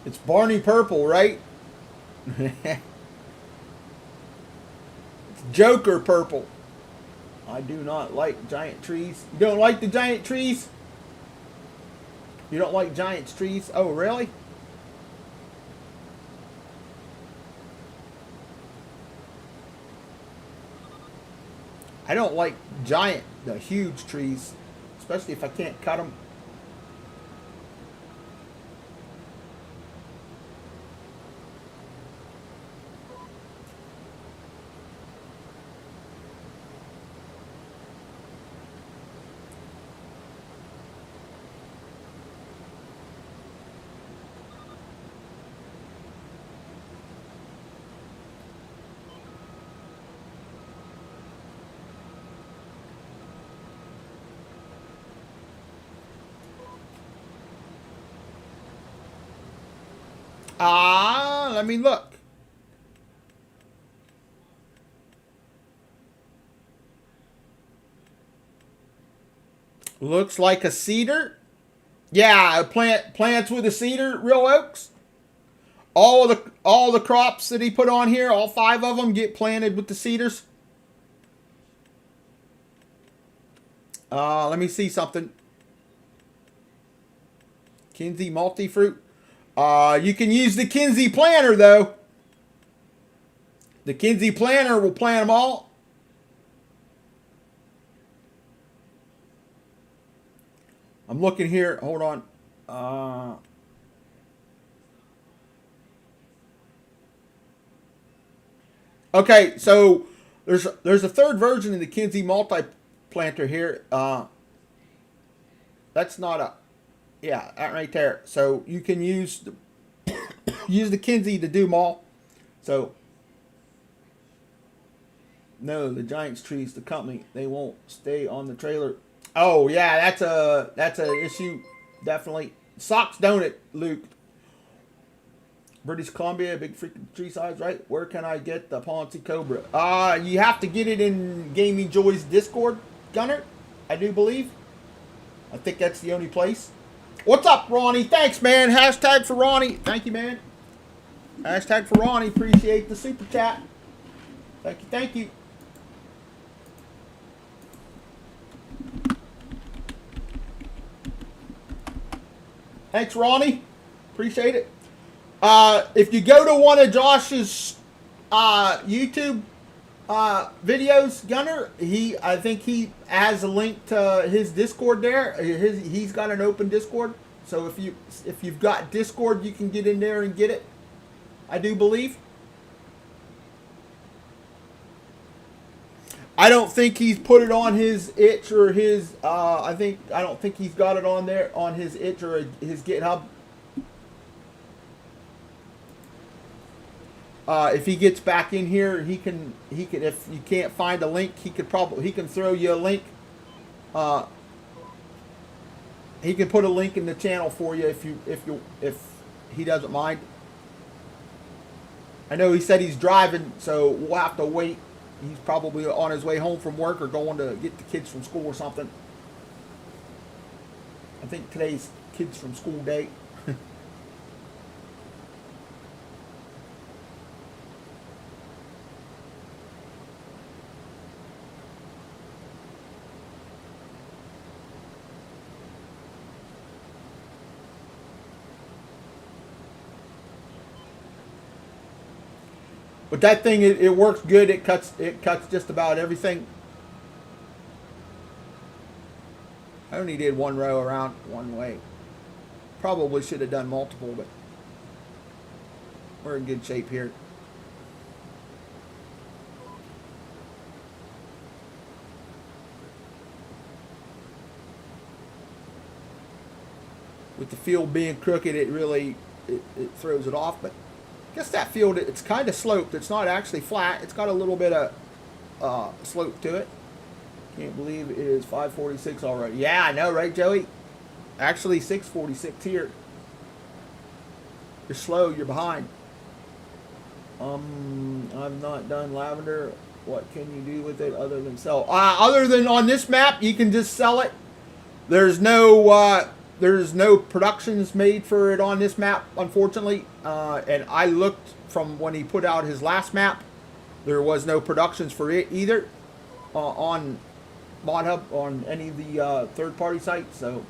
It's Barney purple, right? It's Joker purple. I do not like giant trees. You don't like the giant trees? You don't like giant trees? Oh, really? I don't like the huge trees, especially if I can't cut them. Let me look. Looks like a cedar. Yeah, plants with a cedar, real oaks. All the crops that he put on here, all 5 of them get planted with the cedars. Let me see something. Kinsey multi-fruit. You can use the Kinsey planter, though. The Kinsey planter will plant them all. I'm looking here. Hold on. Okay, so there's a third version of the Kinsey multi-planter here. That's not a, yeah, that right there. So you can use the Kinsey to do them all. So no, the Giants trees, the company, they won't stay on the trailer. Oh yeah, that's a issue, definitely. Socks, don't it, Luke? British Columbia, big freaking tree size, right? Where can I get the Ponzi Cobra? You have to get it in Gaming Joy's Discord, Gunner, I do believe. I think that's the only place. What's up, Ronnie? Thanks, man. Hashtag for Ronnie. Thank you, man. Hashtag for Ronnie. Appreciate the super chat. Thank you, thank you. Thanks, Ronnie. Appreciate it. If you go to one of Josh's YouTube videos, Gunner, I think he has a link to his Discord there. He's got an open Discord, so if you've got Discord, you can get in there and get it, I do believe. I don't think he's put it on his itch or his I don't think he's got it on there on his itch or his GitHub. If he gets back in here, he can if you can't find a link, he can throw you a link. He can put a link in the channel for you if he doesn't mind. I know he said he's driving, so we'll have to wait. He's probably on his way home from work or going to get the kids from school or something. I think today's kids from school day. But that thing, it works good. It cuts just about everything. I only did one row around one way. Probably should have done multiple, but we're in good shape here. With the field being crooked, it really it throws it off, but I guess that field, it's kind of sloped. It's not actually flat. It's got a little bit of slope to it. Can't believe it is 5:46 already. Yeah, I know, right, Joey? Actually, 6:46 here. You're slow. You're behind. I've not done lavender. What can you do with it other than sell? Other than on this map, you can just sell it. There's no productions made for it on this map, unfortunately. And I looked from when he put out his last map. There was no productions for it either on ModHub, on any of the third-party sites. So,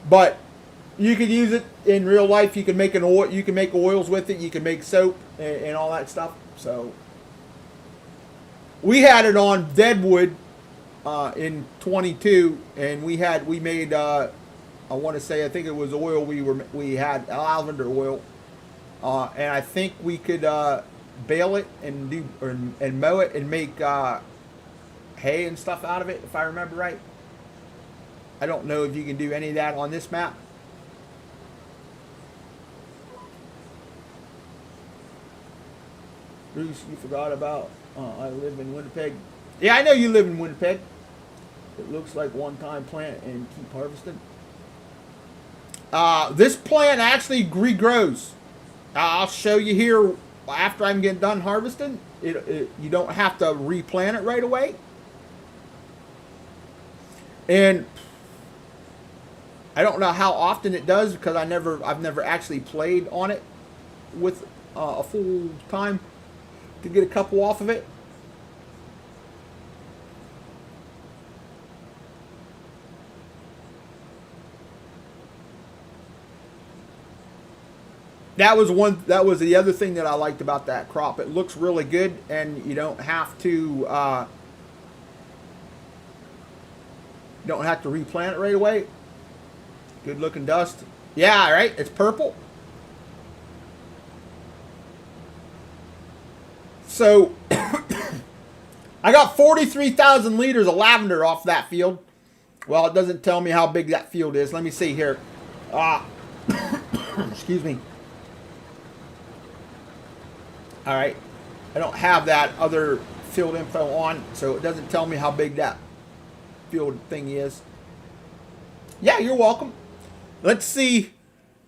but you can use it in real life. You can make an oil. You can make oils with it. You can make soap and all that stuff. So. We had it on Deadwood in 22, and we made I want to say, I think it was oil. We had lavender oil, and I think we could bale it and mow it and make hay and stuff out of it, if I remember right. I don't know if you can do any of that on this map. Bruce, you forgot about. I live in Winnipeg. Yeah, I know you live in Winnipeg. It looks like one-time plant and keep harvesting. This plant actually regrows. I'll show you here after I'm getting done harvesting. You don't have to replant it right away. And I don't know how often it does because I've never actually played on it with a full time to get a couple off of it. That was the other thing that I liked about that crop. It looks really good, and you don't have to replant it right away. Good looking dust. Yeah, right? It's purple. So I got 43,000 liters of lavender off that field. Well, it doesn't tell me how big that field is. Let me see here. Excuse me. All right. I don't have that other field info on, so it doesn't tell me how big that field thing is. Yeah, you're welcome. Let's see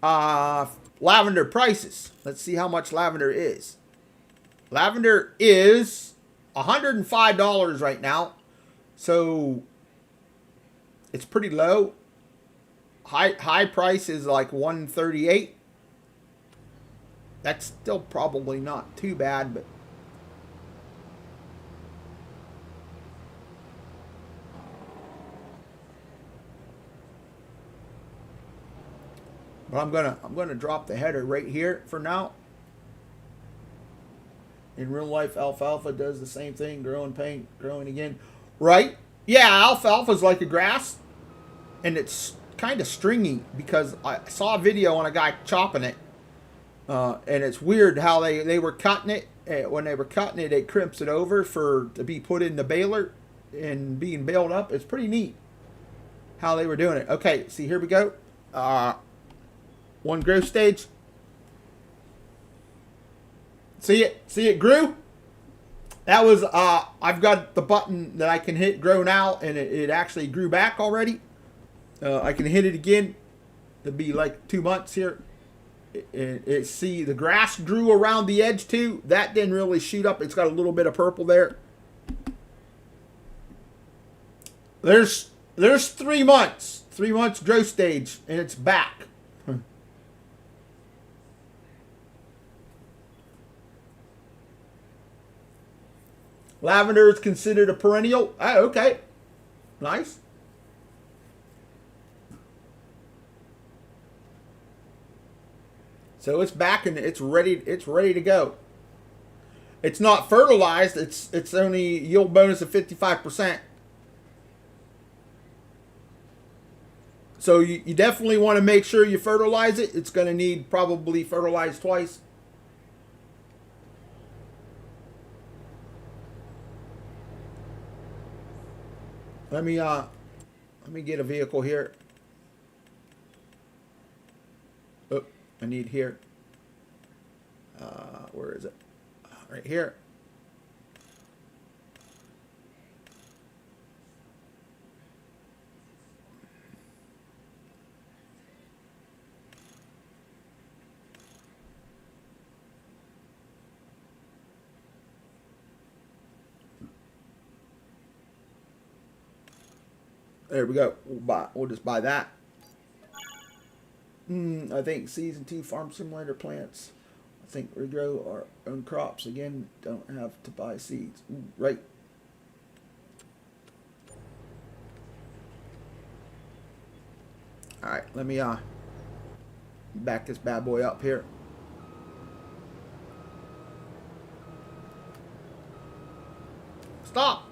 lavender prices. Let's see how much lavender is. Lavender is $105 right now. So it's pretty low. High price is like $138. That's still probably not too bad, but I'm gonna drop the header right here for now. In real life, alfalfa does the same thing, growing paint, growing again. Right? Yeah, alfalfa is like a grass, and it's kind of stringy because I saw a video on a guy chopping it, and it's weird how they were cutting it. When they were cutting it, it crimps it over to be put in the baler and being baled up. It's pretty neat how they were doing it. Okay, see, here we go. One growth stage. See it grew? That was, I've got the button that I can hit grow now, and it actually grew back already. I can hit it again. It'll be like 2 months here. See, the grass grew around the edge too. That didn't really shoot up. It's got a little bit of purple there. There's 3 months. 3 months growth stage, and it's back. Lavender is considered a perennial. Oh, okay. Nice. So it's back and it's ready to go. It's not fertilized. It's only yield bonus of 55%. So you definitely want to make sure you fertilize it. It's going to need probably fertilized twice. Let me get a vehicle here. Oh, I need here. Where is it? Right here. There we go. We'll just buy that. I think season 2 farm simulator plants. I think we grow our own crops again. Don't have to buy seeds. Right. All right. Let me back this bad boy up here. Stop.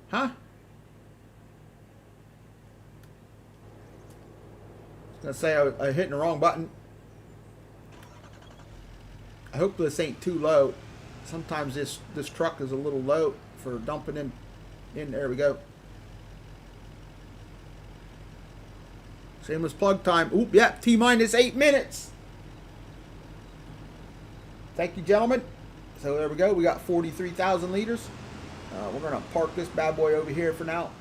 Huh? I was gonna say I hit the wrong button. I hope this ain't too low. Sometimes this truck is a little low for dumping in. There we go. Shameless plug time. Oop, yeah, T-minus 8 minutes. Thank you, gentlemen. So there we go. We got 43,000 liters. We're going to park this bad boy over here for now.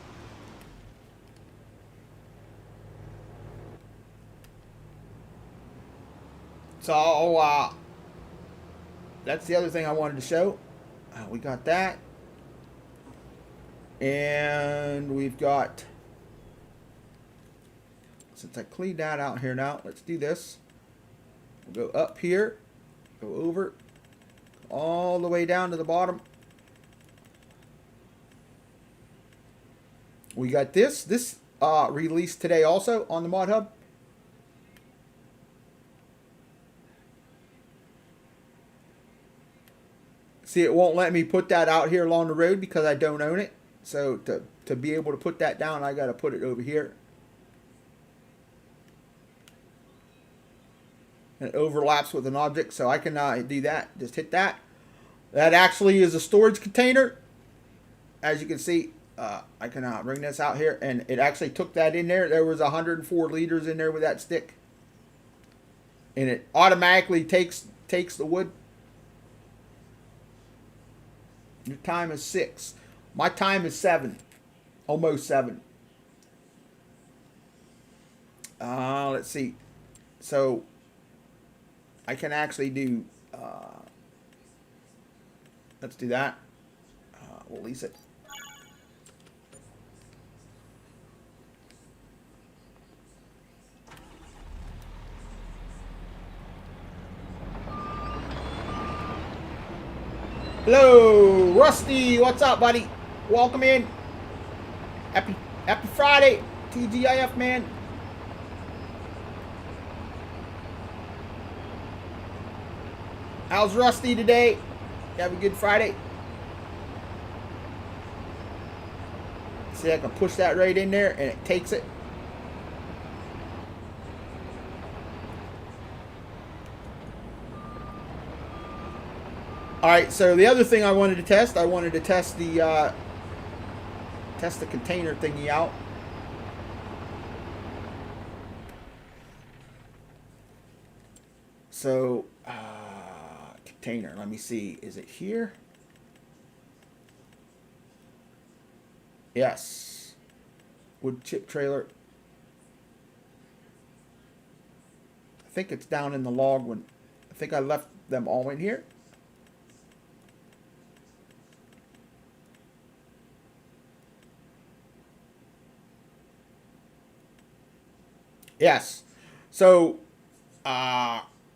So, that's the other thing I wanted to show. We got that. And we've got, since I cleaned that out here now, let's do this. We'll go up here, go over, all the way down to the bottom. We got this released today also on the Mod Hub. See, it won't let me put that out here along the road because I don't own it. So to be able to put that down, I got to put it over here. And it overlaps with an object, so I can do that. Just hit that. That actually is a storage container. As you can see, I can bring this out here, and it actually took that in there. There was 104 liters in there with that stick. And it automatically takes the wood. Your time is 6. My time is 7. Almost 7. Let's see. So I can actually do, let's do that. We'll lease it. Hello, Rusty. What's up, buddy? Welcome in. Happy Friday, TGIF, man. How's Rusty today? Have a good Friday. See, I can push that right in there, and it takes it. All right, so the other thing I wanted to test the container thingy out. So, container, let me see, is it here? Yes. Wood chip trailer. I think it's down in the log when, I think I left them all in here. Yes. So,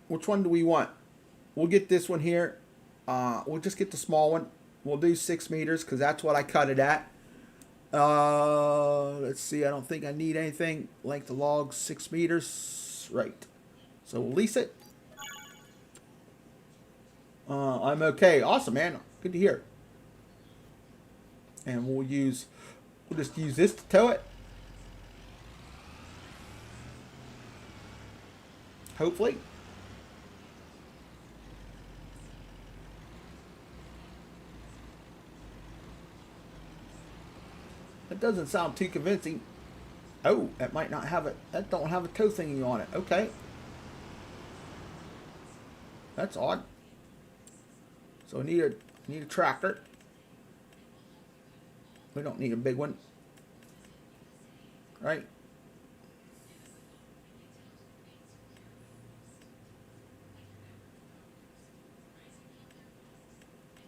which one do we want? We'll get this one here. We'll just get the small one. We'll do 6 meters because that's what I cut it at. Let's see. I don't think I need anything. Length of logs, 6 meters. Right. So we'll lease it. I'm okay. Awesome, man. Good to hear. And we'll just use this to tow it. Hopefully. That doesn't sound too convincing. Oh, that might not have it. That don't have a tow thingy on it. Okay. That's odd. So I need a tractor. We don't need a big one. Right?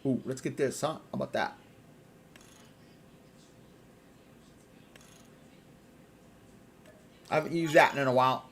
Ooh, let's get this, huh? How about that? I haven't used that in a while.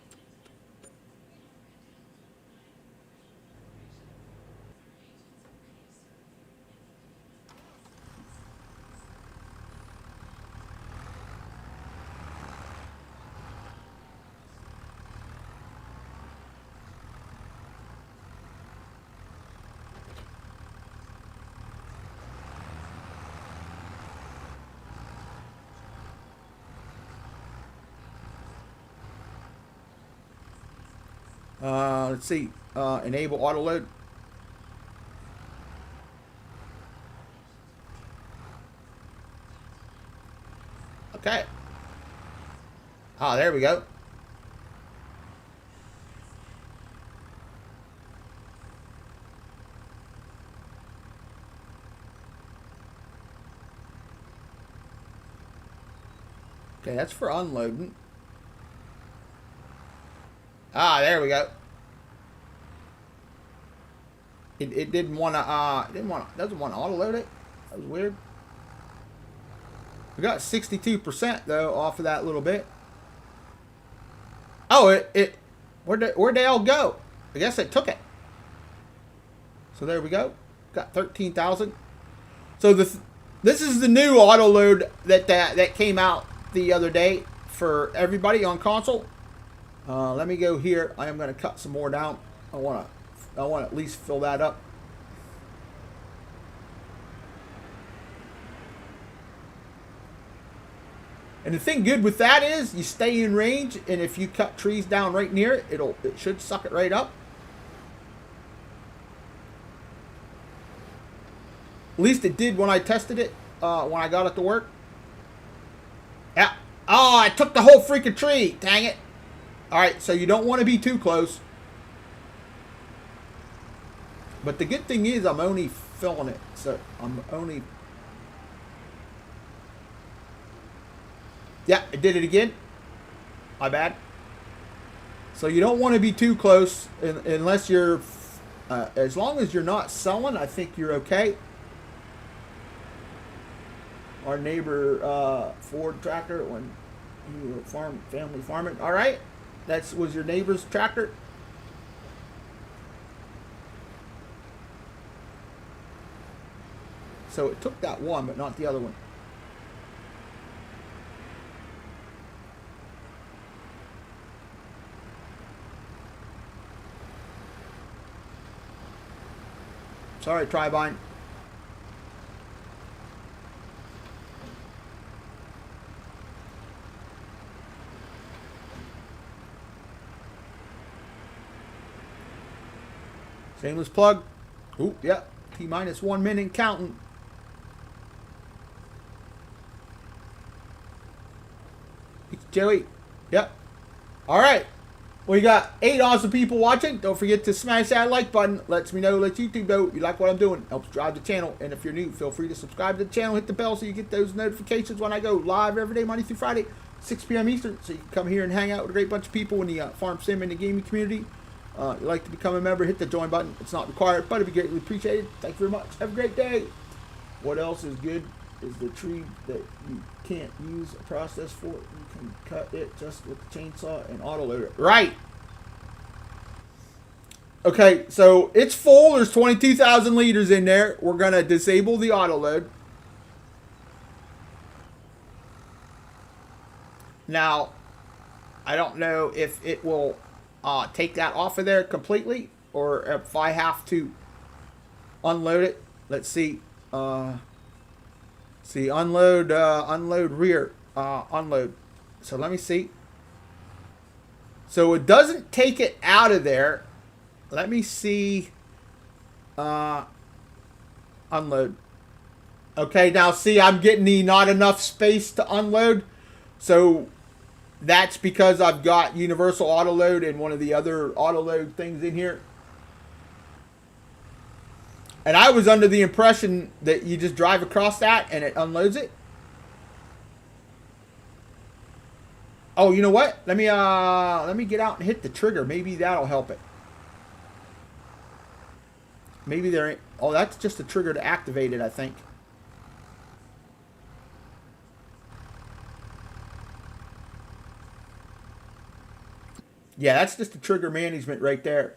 Let's see. Enable auto load. Okay. Ah, there we go. Okay, that's for unloading. Ah, there we go. It didn't want to, doesn't want to auto load it. That was weird. We got 62% though off of that little bit. Oh, where'd they all go? I guess it took it. So there we go. Got 13,000. So this is the new auto load that came out the other day for everybody on console. Let me go here. I am going to cut some more down. I want to at least fill that up. And the thing good with that is you stay in range, and if you cut trees down right near it, it should suck it right up. At least it did when I tested it, when I got it to work. Yeah. Oh, I took the whole freaking tree. Dang it. Alright, so you don't want to be too close. But the good thing is I'm only filling it. So I'm only... Yeah, I did it again. My bad. So you don't want to be too close unless you're... as long as you're not selling, I think you're okay. Our neighbor Ford tractor when you were family farming. All right, that was your neighbor's tractor. So it took that one, but not the other one. Sorry, Tribine. Shameless plug. Ooh, yeah. T-minus 1 minute counting. It's Joey. Yep. All right. We got 8 awesome people watching. Don't forget to smash that like button. Lets me know, lets YouTube know you like what I'm doing. Helps drive the channel. And if you're new, feel free to subscribe to the channel. Hit the bell so you get those notifications when I go live every day, Monday through Friday, 6 p.m. Eastern. So you can come here and hang out with a great bunch of people in the farm sim and the gaming community. You'd like to become a member, hit the join button. It's not required, but it'd be greatly appreciated. Thank you very much. Have a great day. What else is good is the tree that you can't use a process for. You can cut it just with the chainsaw and auto loader. Right. Okay, so it's full. There's 22,000 liters in there. We're going to disable the auto load. Now, I don't know if it will take that off of there completely, or if I have to unload it. Let's see. Unload, unload rear, unload. So let me see. So it doesn't take it out of there. Let me see. Unload. Okay, now see, I'm getting the not enough space to unload. So that's because I've got universal auto load and one of the other auto load things in here. And I was under the impression that you just drive across that and it unloads it. Oh, you know what? Let me get out and hit the trigger. Maybe that'll help it. Maybe there ain't... Oh, that's just a trigger to activate it, I think. Yeah, that's just the trigger management right there.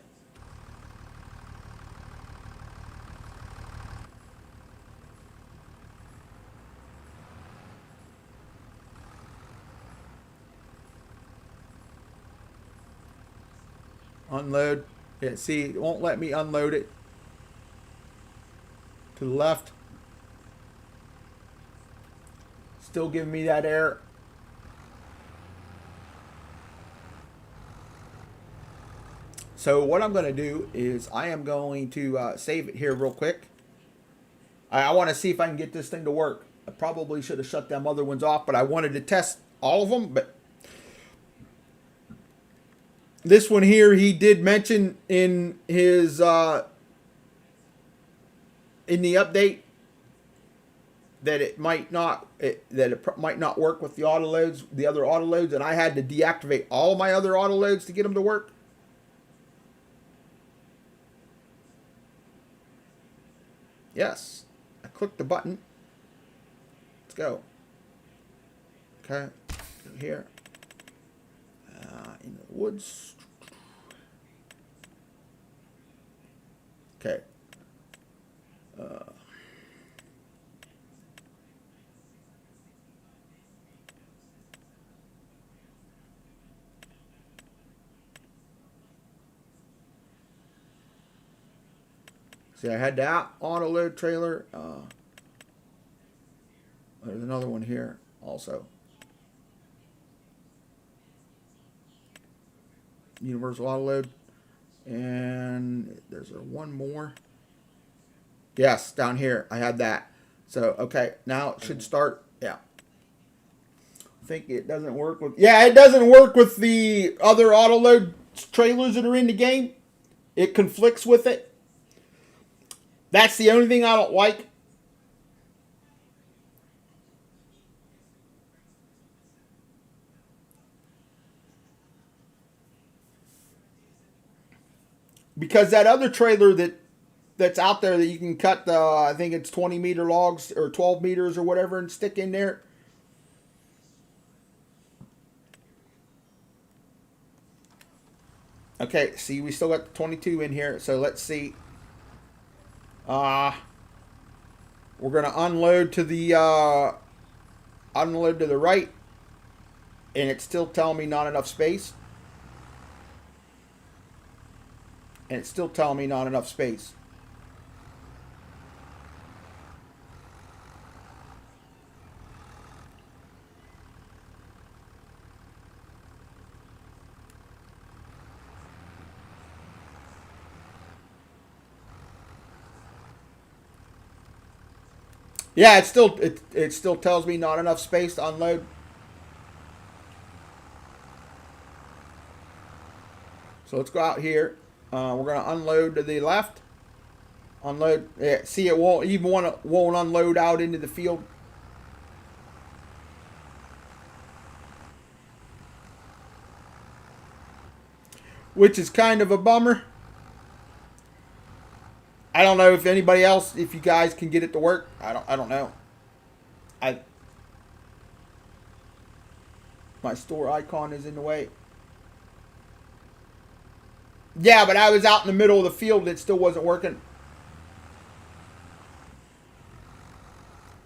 Unload. Yeah, see, it won't let me unload it. To the left. Still giving me that error. So what I'm going to do is I am going to save it here real quick. I want to see if I can get this thing to work. I probably should have shut them other ones off, but I wanted to test all of them. But this one here, he did mention in his in the update that it might not might not work with the auto loads, the other auto loads, and I had to deactivate all my other auto loads to get them to work. Yes, I clicked the button. Let's go. Okay, go here. In the woods. Okay. See, I had that auto load trailer. There's another one here also. Universal auto load. And there's one more. Yes, down here. I had that. So, okay. Now it should start. Yeah. I think it doesn't work with... Yeah, it doesn't work with the other auto load trailers that are in the game. It conflicts with it. That's the only thing I don't like. Because that other trailer that's out there that you can cut the, I think it's 20 meter logs or 12 meters or whatever and stick in there. Okay, see, we still got the 22 in here. So let's see. We're going to unload to the right, and it's still telling me not enough space. And it's still telling me not enough space. Yeah, it still tells me not enough space to unload. So let's go out here. We're going to unload to the left. Unload. Yeah, see, it won't unload out into the field. Which is kind of a bummer. I don't know if anybody else, if you guys can get it to work. I don't know. My store icon is in the way. Yeah, but I was out in the middle of the field and it still wasn't working.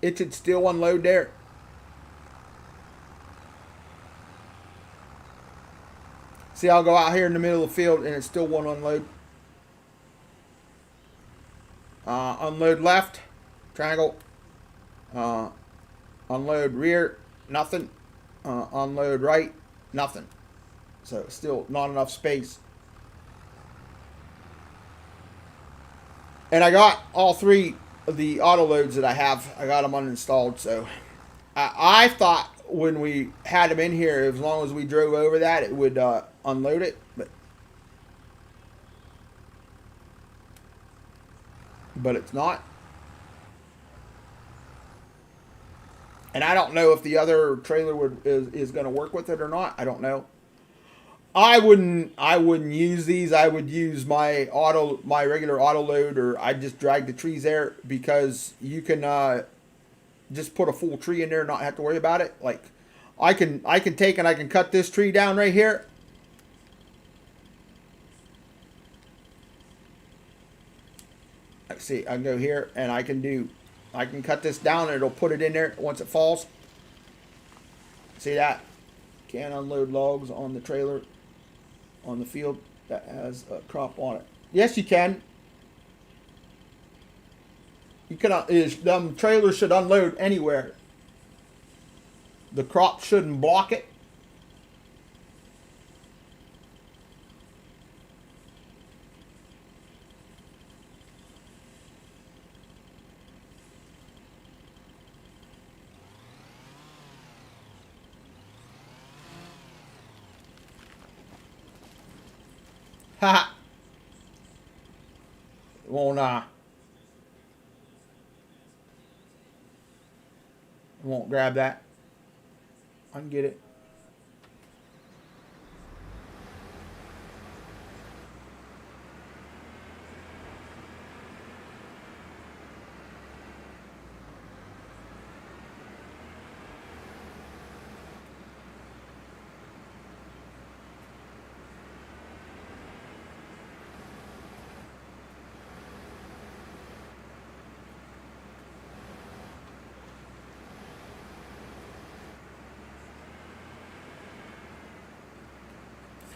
It should still unload there. See, I'll go out here in the middle of the field and it still won't unload. Unload left, triangle. Unload rear, nothing. Unload right, nothing. So still not enough space. And I got all three of the auto loads that I have. I got them uninstalled. So I thought when we had them in here, as long as we drove over that, it would unload it. But it's not. And I don't know if the other trailer is going to work with it or not. I don't know. I wouldn't use these. I would use my regular auto load, or I'd just drag the trees there, because you can just put a full tree in there and not have to worry about it. Like I can take and I can cut this tree down right here. See, I can go here and I can cut this down and it'll put it in there once it falls. See that? Can't unload logs on the trailer on the field that has a crop on it. Yes, you can. You can. Them trailers should unload anywhere. The crop shouldn't block it. Ha! Won't grab that. I can get it.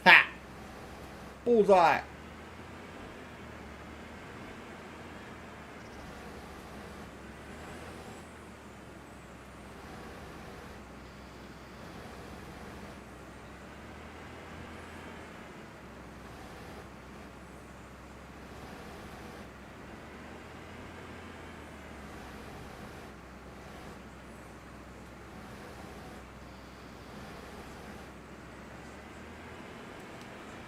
Ha! Bullseye.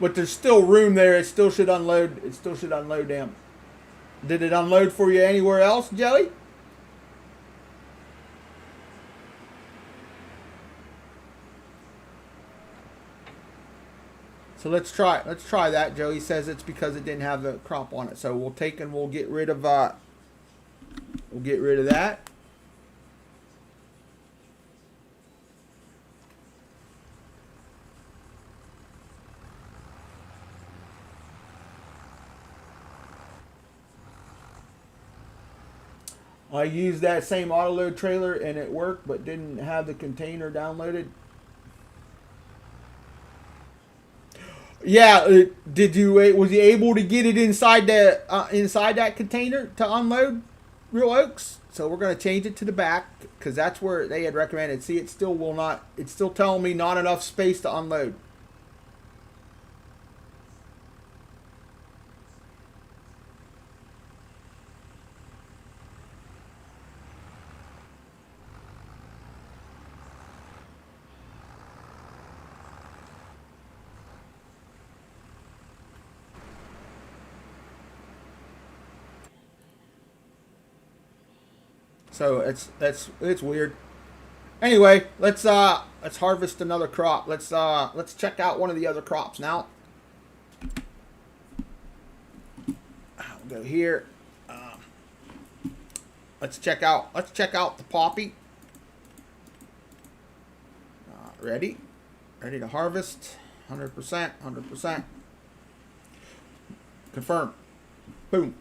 But there's still room there. It still should unload. It still should unload them. Did it unload for you anywhere else, Joey? So let's try that. Joey says it's because it didn't have the crop on it. So we'll take and we'll get rid of that. I used that same autoload trailer and it worked, but didn't have the container downloaded. Yeah, did you? Was you able to get it inside that container to unload, Real Oaks? So we're gonna change it to the back because that's where they had recommended. See, it still will not. It's still telling me not enough space to unload. So it's weird. Anyway, let's harvest another crop. Let's check out one of the other crops now. We'll go here. Let's check out the poppy. Ready to harvest. 100%. Confirm. Boom.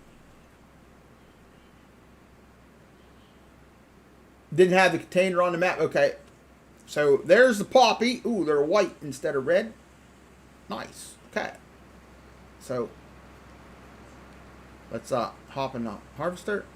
Didn't have the container on the map. Okay. So there's the poppy. Ooh, they're white instead of red. Nice. Okay. So let's hop in the harvester.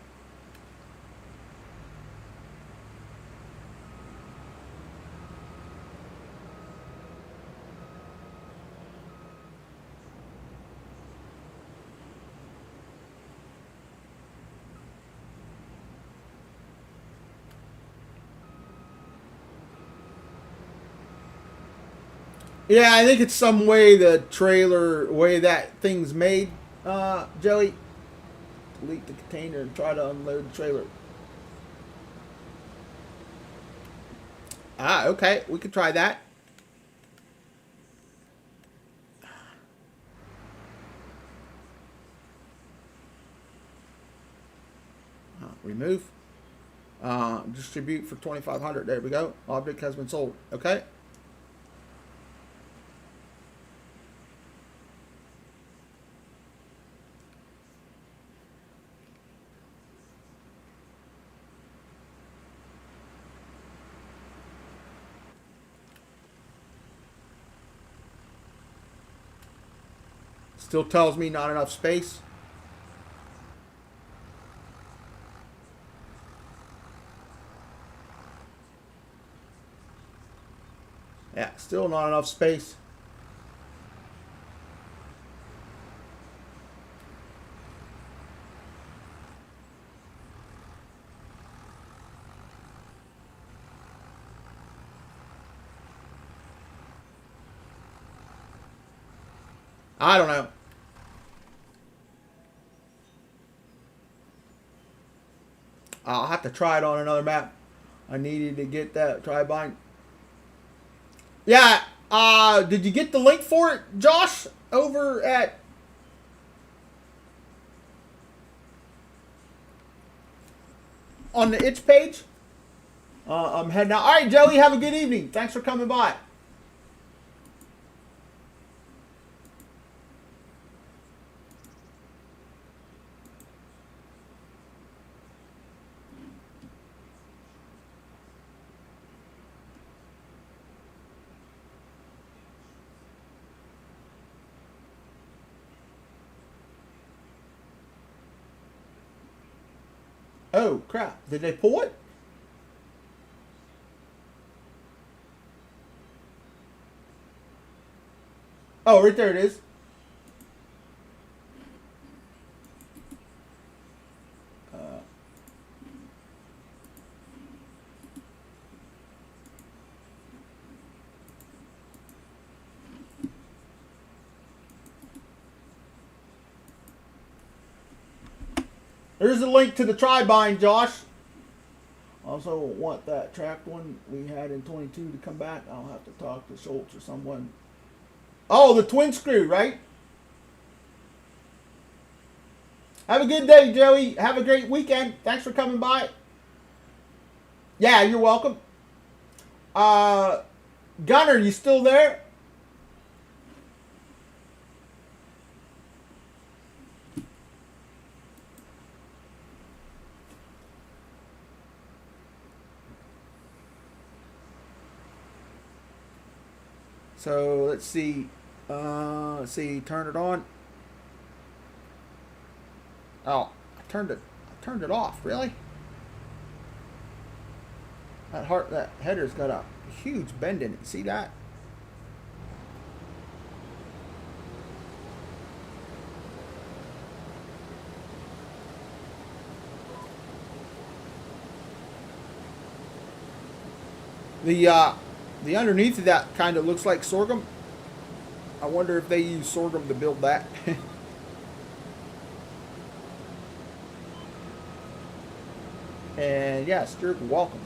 Yeah, I think it's some way way that thing's made, Joey. Delete the container and try to unload the trailer. Okay. We could try that. Remove. Distribute for 2,500. There we go. Object has been sold. Okay. Still tells me not enough space. Yeah, still not enough space. I don't know. I'll have to try it on another map. I needed to get that tri-bind. Yeah, did you get the link for it, Josh? Over at... on the itch page? I'm heading out. All right, Joey, have a good evening. Thanks for coming by. Oh, crap. Did they pull it? Oh, right there it is. There's a link to the tri-bind, Josh. Also want that tracked one we had in 22 to come back. I'll have to talk to Schultz or someone. Oh, the twin screw, right? Have a good day, Joey. Have a great weekend. Thanks for coming by. Yeah, you're welcome. Gunner, you still there? So let's see. Turn it on. Oh, I turned it off. Really? That header's got a huge bend in it. See that? The underneath of that kind of looks like sorghum. I wonder if they use sorghum to build that. And yes, you're welcome.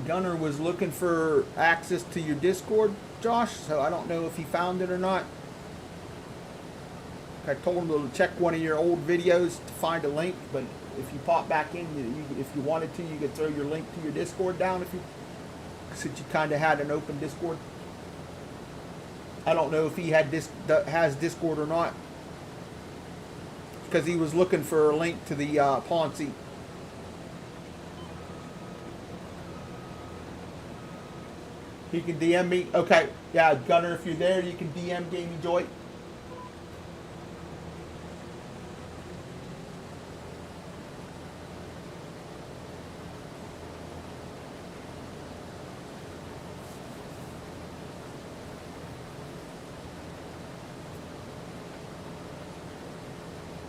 Gunner was looking for access to your Discord, Josh, so I don't know if he found it or not. I told him to check one of your old videos to find a link, but if you pop back in, if you wanted to, you could throw your link to your Discord down since you kind of had an open Discord. I don't know if he has Discord or not, because he was looking for a link to the Ponzi. He can DM me. Okay, yeah, Gunner, if you're there, you can DM Gaming Joy.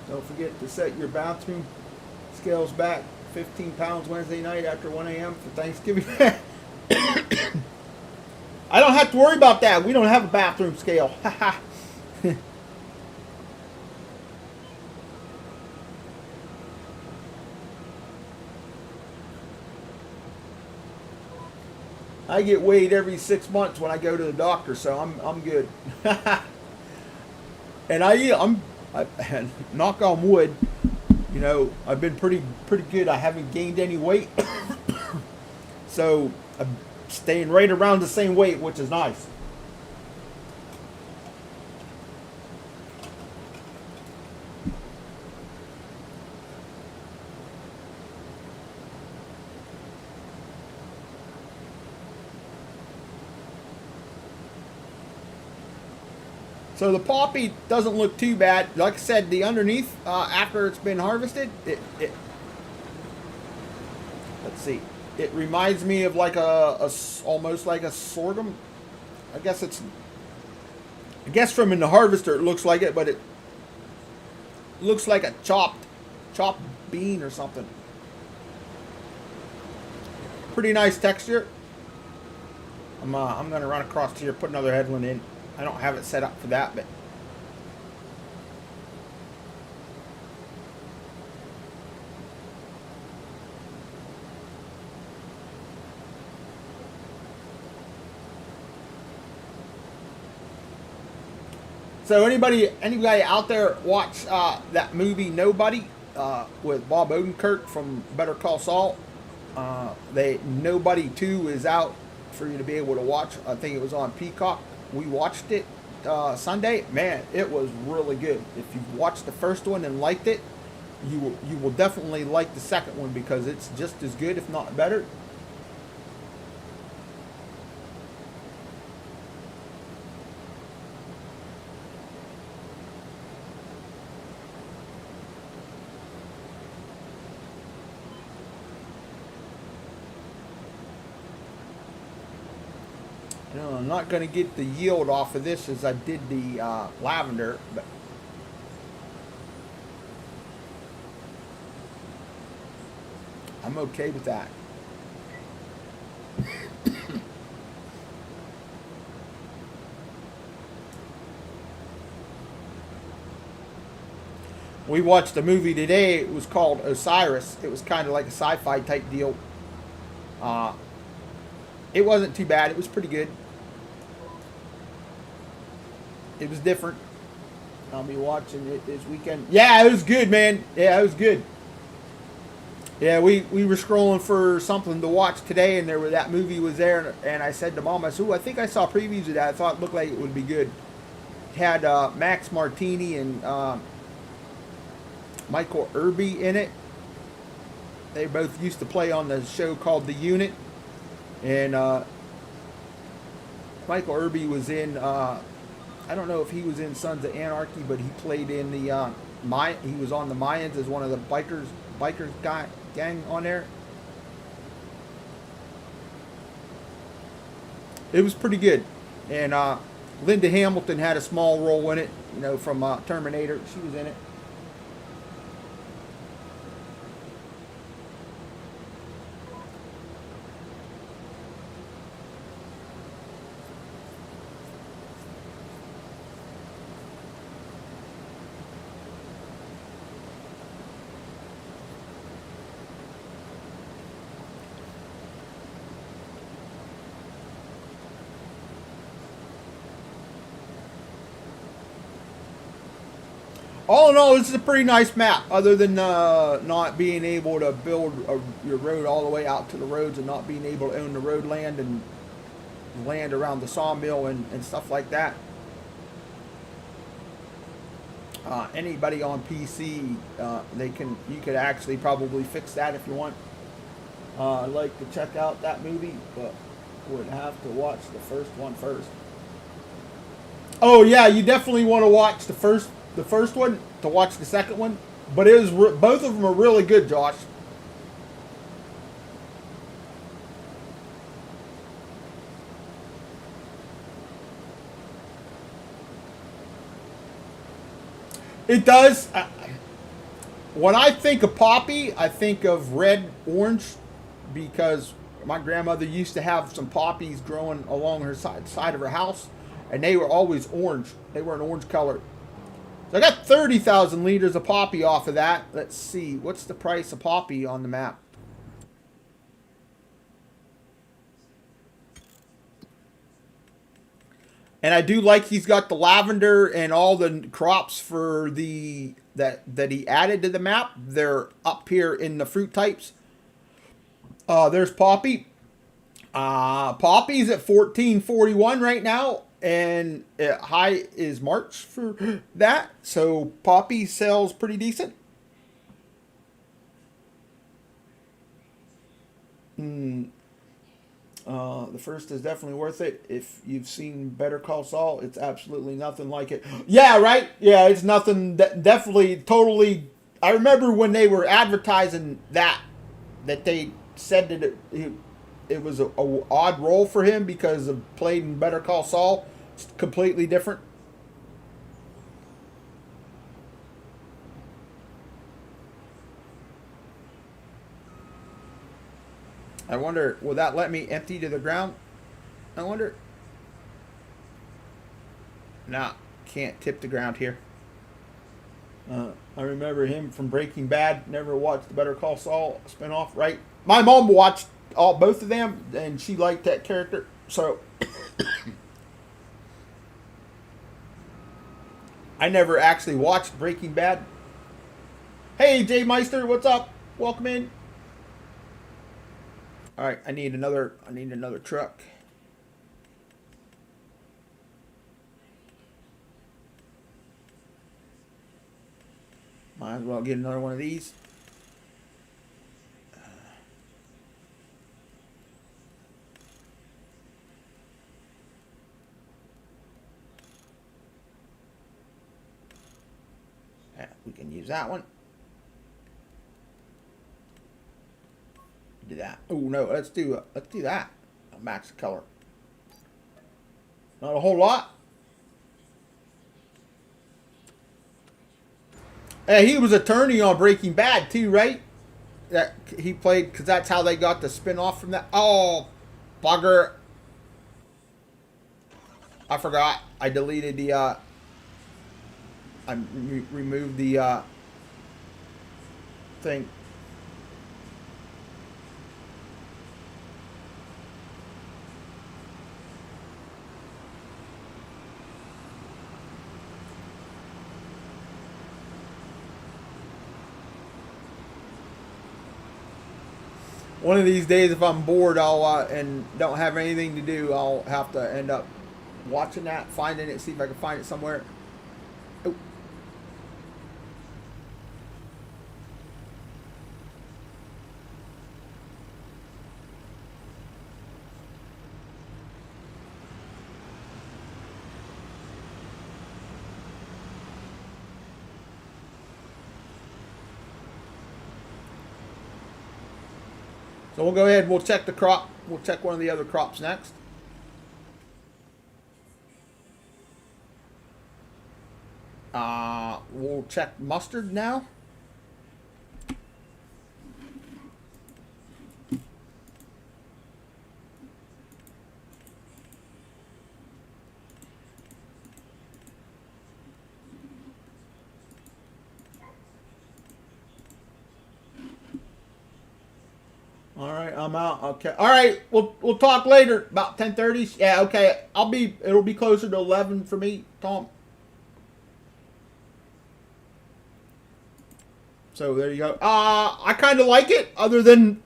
Don't forget to set your bathroom scales back 15 pounds Wednesday night after 1 a.m. for Thanksgiving. I don't have to worry about that. We don't have a bathroom scale. I get weighed every 6 months when I go to the doctor, so I'm good. And I'm knock on wood, you know, I've been pretty good. I haven't gained any weight. So I'm staying right around the same weight, which is nice. So the poppy doesn't look too bad. Like I said, the underneath, after it's been harvested, let's see. It reminds me of like almost like a sorghum. I guess from in the harvester it looks like it, but it looks like a chopped bean or something. Pretty nice texture. I'm gonna run across here, put another headland in. I don't have it set up for that, but so anybody out there watch that movie Nobody with Bob Odenkirk from Better Call Saul? Nobody 2 is out for you to be able to watch. I think it was on Peacock. We watched it Sunday. Man, it was really good. If you've watched the first one and liked it, you will definitely like the second one because it's just as good, if not better. You know, I'm not going to get the yield off of this as I did the lavender, but I'm okay with that. We watched a movie today. It was called Osiris. It was kind of like a sci-fi type deal. Uh, it wasn't too bad. It was pretty good. It was different. I'll be watching it this weekend. Yeah, it was good, man. Yeah, it was good. Yeah, we were scrolling for something to watch today, and that movie was there, and I said to Mom, I said, "Ooh, I think I saw previews of that. I thought it looked like it would be good." It had Max Martini and Michael Irby in it. They both used to play on the show called The Unit, and Michael Irby was in. I don't know if he was in Sons of Anarchy, but he played in the he was on the Mayans as one of the bikers gang on there. It was pretty good, and Linda Hamilton had a small role in it. You know, from Terminator, she was in it. All in all, this is a pretty nice map, other than not being able to build your road all the way out to the roads and not being able to own the road land and land around the sawmill and stuff like that. Anybody on PC, you could actually probably fix that if you want. I'd like to check out that movie, but would have to watch the first one first. Oh yeah, you definitely want to watch the first one to watch the second one, but both of them are really good, Josh. It does. When I think of poppy, I think of red orange, because my grandmother used to have some poppies growing along her side of her house, and they were always orange. They were an orange color. So I got 30,000 liters of poppy off of that. Let's see. What's the price of poppy on the map? And I do like he's got the lavender and all the crops for that he added to the map. They're up here in the fruit types. There's poppy. Poppy's at 1441 right now, and high is March for that. So poppy sells pretty decent. The first is definitely worth it. If you've seen Better Call Saul, it's absolutely nothing like it. Yeah, right? Yeah, it's nothing. Definitely, totally. I remember when they were advertising that they said that it was a odd role for him because of played in Better Call Saul. It's completely different. I wonder, will that let me empty to the ground? I wonder. Nah, can't tip the ground here. I remember him from Breaking Bad. Never watched the Better Call Saul spinoff, right? My mom watched both of them, and she liked that character. So I never actually watched Breaking Bad. Hey, Jay Meister, what's up? Welcome in. All right, I need another truck. Might as well get another one of these. We can use that one. Do that. Oh no, let's do that. I'll match the color. Not a whole lot. Hey, he was attorney on Breaking Bad too, right? That he played, because that's how they got the spin-off from that. Oh, bugger. I forgot. I deleted the I removed the thing. One of these days, if I'm bored, I'll and don't have anything to do, I'll have to end up watching that, finding it, see if I can find it somewhere. Oh. So we'll go ahead and we'll check the crop. We'll check one of the other crops next. We'll check mustard now. All right, I'm out. Okay. All right, we'll talk later about 10:30. Yeah, okay. It'll be closer to 11 for me, Tom. So there you go. I kind of like it, other than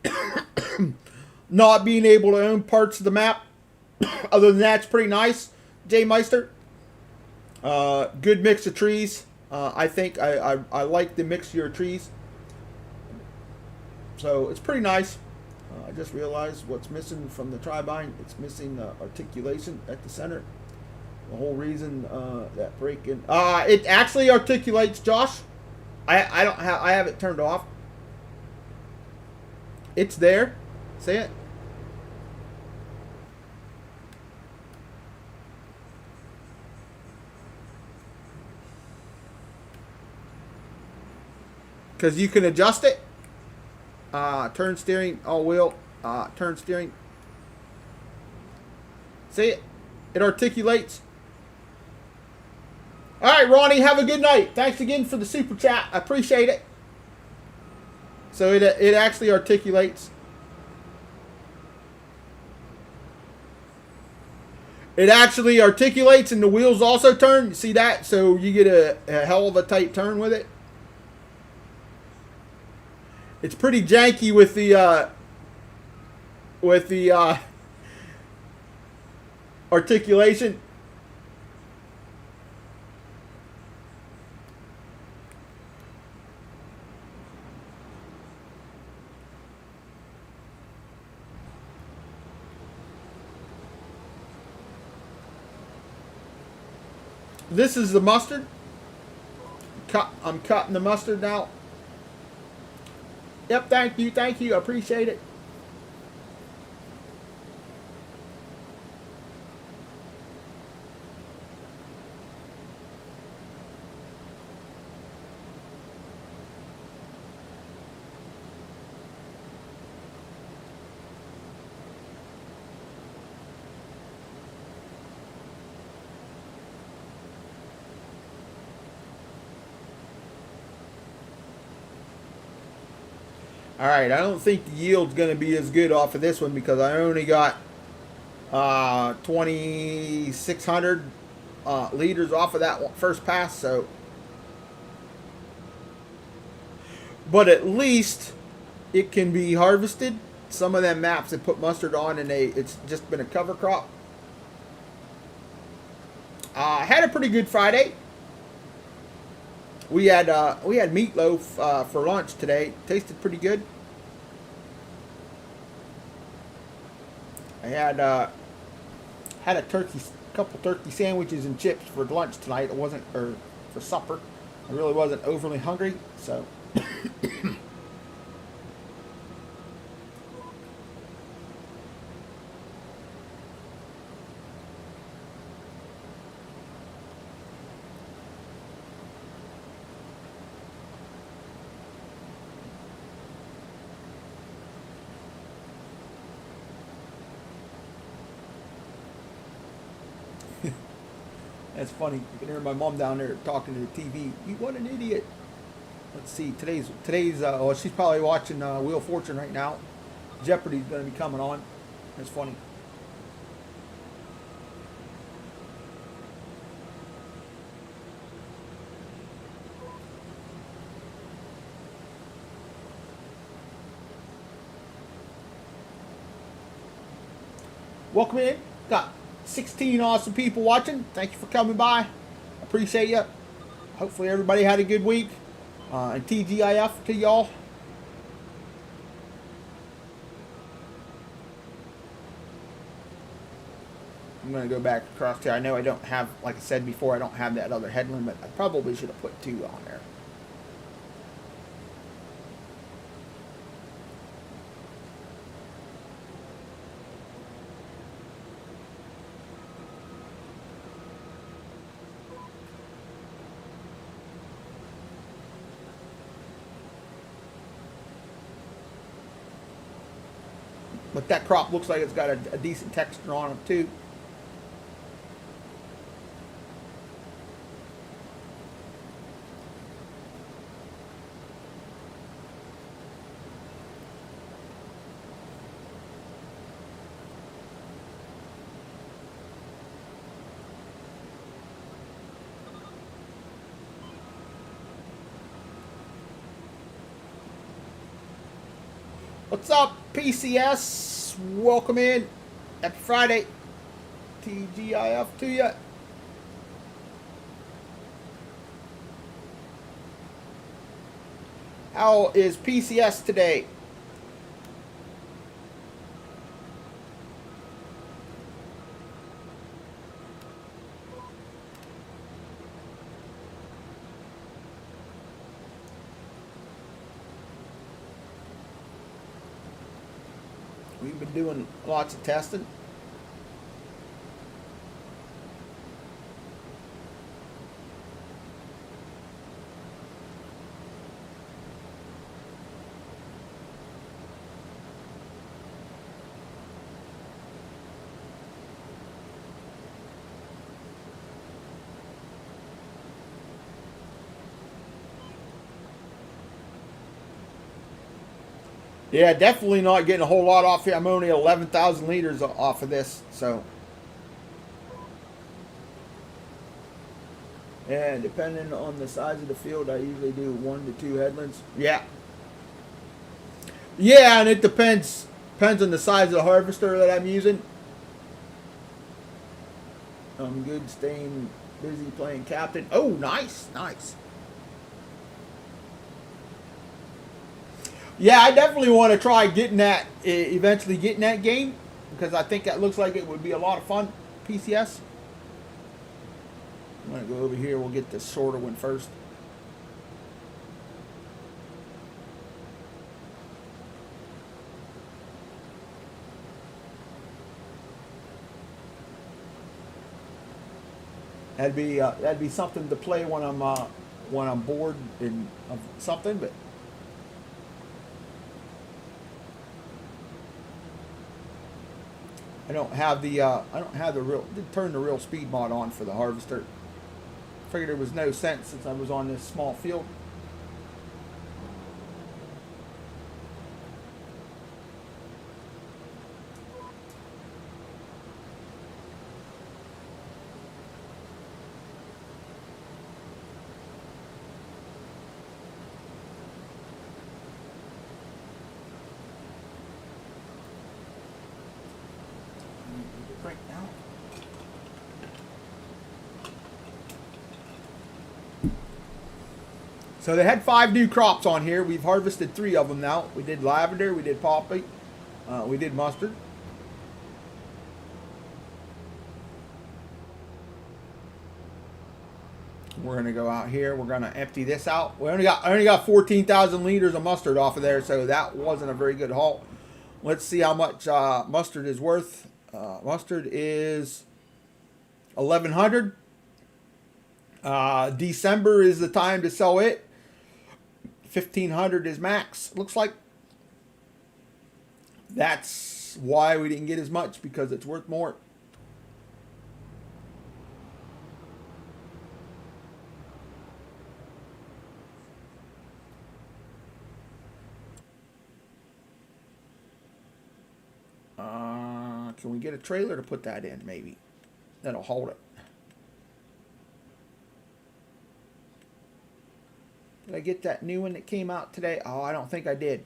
not being able to own parts of the map. Other than that, it's pretty nice. Jay Meister. Good mix of trees. I think I like the mixture of trees. So it's pretty nice. I just realized what's missing from the tri-bind. It's missing the articulation at the center. The whole reason that break-in. It actually articulates, Josh. I have it turned off. It's there. See it? Because you can adjust it. Turn steering, all wheel, turn steering. See it? It articulates. All right, Ronnie, have a good night. Thanks again for the super chat. I appreciate it. So it actually articulates. It actually articulates and the wheels also turn. You see that? So you get a hell of a tight turn with it. It's pretty janky with the articulation. This is the mustard. I'm cutting the mustard now. Yep, thank you, I appreciate it. All right, I don't think the yield's going to be as good off of this one because I only got 2,600 liters off of that first pass. So, but at least it can be harvested. Some of them maps that put mustard on and it's just been a cover crop. Had a pretty good Friday. We had meatloaf for lunch today. Tasted pretty good. I had a couple turkey sandwiches and chips for lunch tonight. It wasn't, or for supper. I really wasn't overly hungry, so. That's funny. You can hear my mom down there talking to the TV. You what an idiot. Let's see. Today's. Well, she's probably watching Wheel of Fortune right now. Jeopardy's going to be coming on. That's funny. Welcome in. Got 16 awesome people watching. Thank you for coming by. Appreciate you. Hopefully everybody had a good week. And TGIF to y'all. I'm going to go back across here. I know I don't have, like I said before, I don't have that other headland, but I probably should have put 2 on there. But that crop looks like it's got a decent texture on it too. What's up, PCS? Welcome in. Happy Friday. TGIF to you. How is PCS today? We've been doing lots of testing. Yeah, definitely not getting a whole lot off here. I'm only 11,000 liters off of this, so. And depending on the size of the field, I usually do 1 to 2 headlands. Yeah. Yeah, and it depends on the size of the harvester that I'm using. I'm good staying busy playing captain. Oh, nice, nice. Yeah, I definitely want to try getting that, eventually getting that game, because I think that looks like it would be a lot of fun. PCS. I'm going to go over here. We'll get the shorter one first. That'd be something to play when I'm bored and of something, but. I don't have the real, did turn the real speed mod on for the harvester. Figured there was no sense since I was on this small field. Right now. So they had 5 new crops on here. We've harvested 3 of them now. We did lavender, we did poppy, we did mustard. We're gonna go out here. We're gonna empty this out. I only got 14,000 liters of mustard off of there, so that wasn't a very good haul. Let's see how much mustard is worth. Mustard is 1,100. December is the time to sell it. 1,500 is max. Looks like that's why we didn't get as much, because it's worth more. Can we get a trailer to put that in, maybe? That'll hold it. Did I get that new one that came out today? Oh, I don't think I did.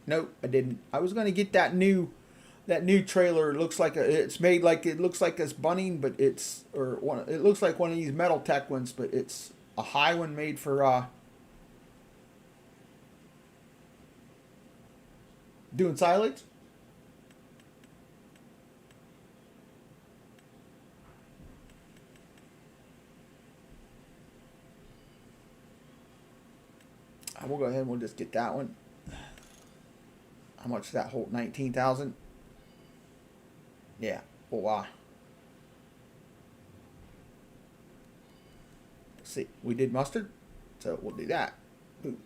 Nope, I didn't. I was going to get that new trailer. It looks like it's made like, it looks like it's bunning, but it's, or one, it looks like one of these Metal Tech ones, but it's a high one made for doing silage. We'll go ahead and we'll just get that one. How much does that hold? 19,000. Yeah. Oh wow. Let's see, we did mustard, so we'll do that. Ooh.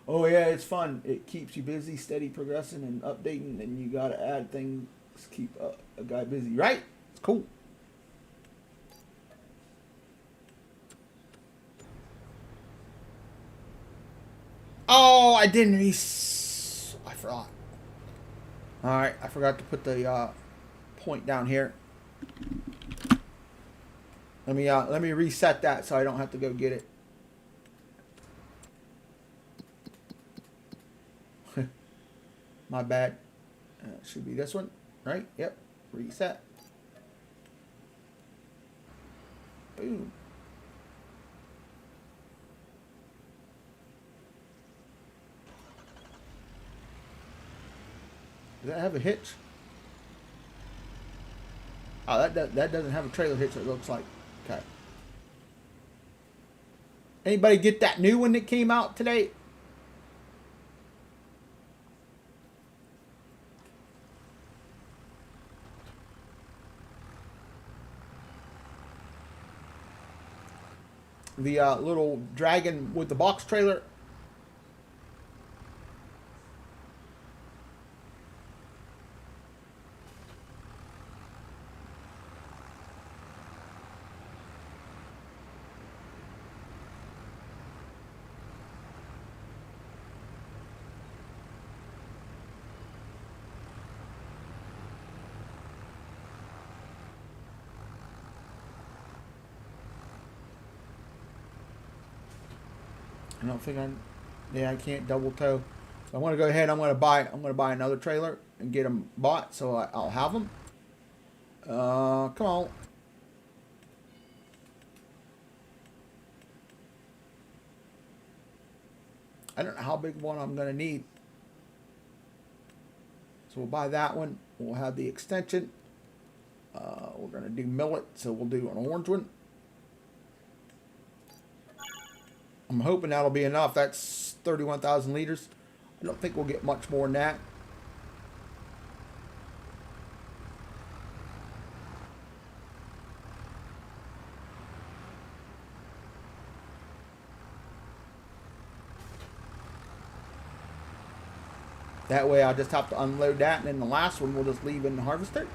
Oh yeah, it's fun. It keeps you busy, steady progressing and updating, and you gotta add things to keep a guy busy, right? It's cool. Oh, I didn't I forgot. Alright, I forgot to put the point down here. Let me reset that so I don't have to go get it. My bad. Should be this one, right? Yep. Reset. Boom. Does that have a hitch? Oh, that doesn't have a trailer hitch, it looks like. Okay. Anybody get that new one that came out today? The little dragon with the box trailer. I don't think I can't double tow. So I'm gonna go ahead. I'm gonna buy another trailer and get them bought, so I'll have them. Come on. I don't know how big one I'm gonna need. So we'll buy that one. We'll have the extension. We're gonna do millet, so we'll do an orange one. I'm hoping that'll be enough. That's 31,000 liters. I don't think we'll get much more than that. That way I'll just have to unload that, and then the last one we'll just leave in the harvester.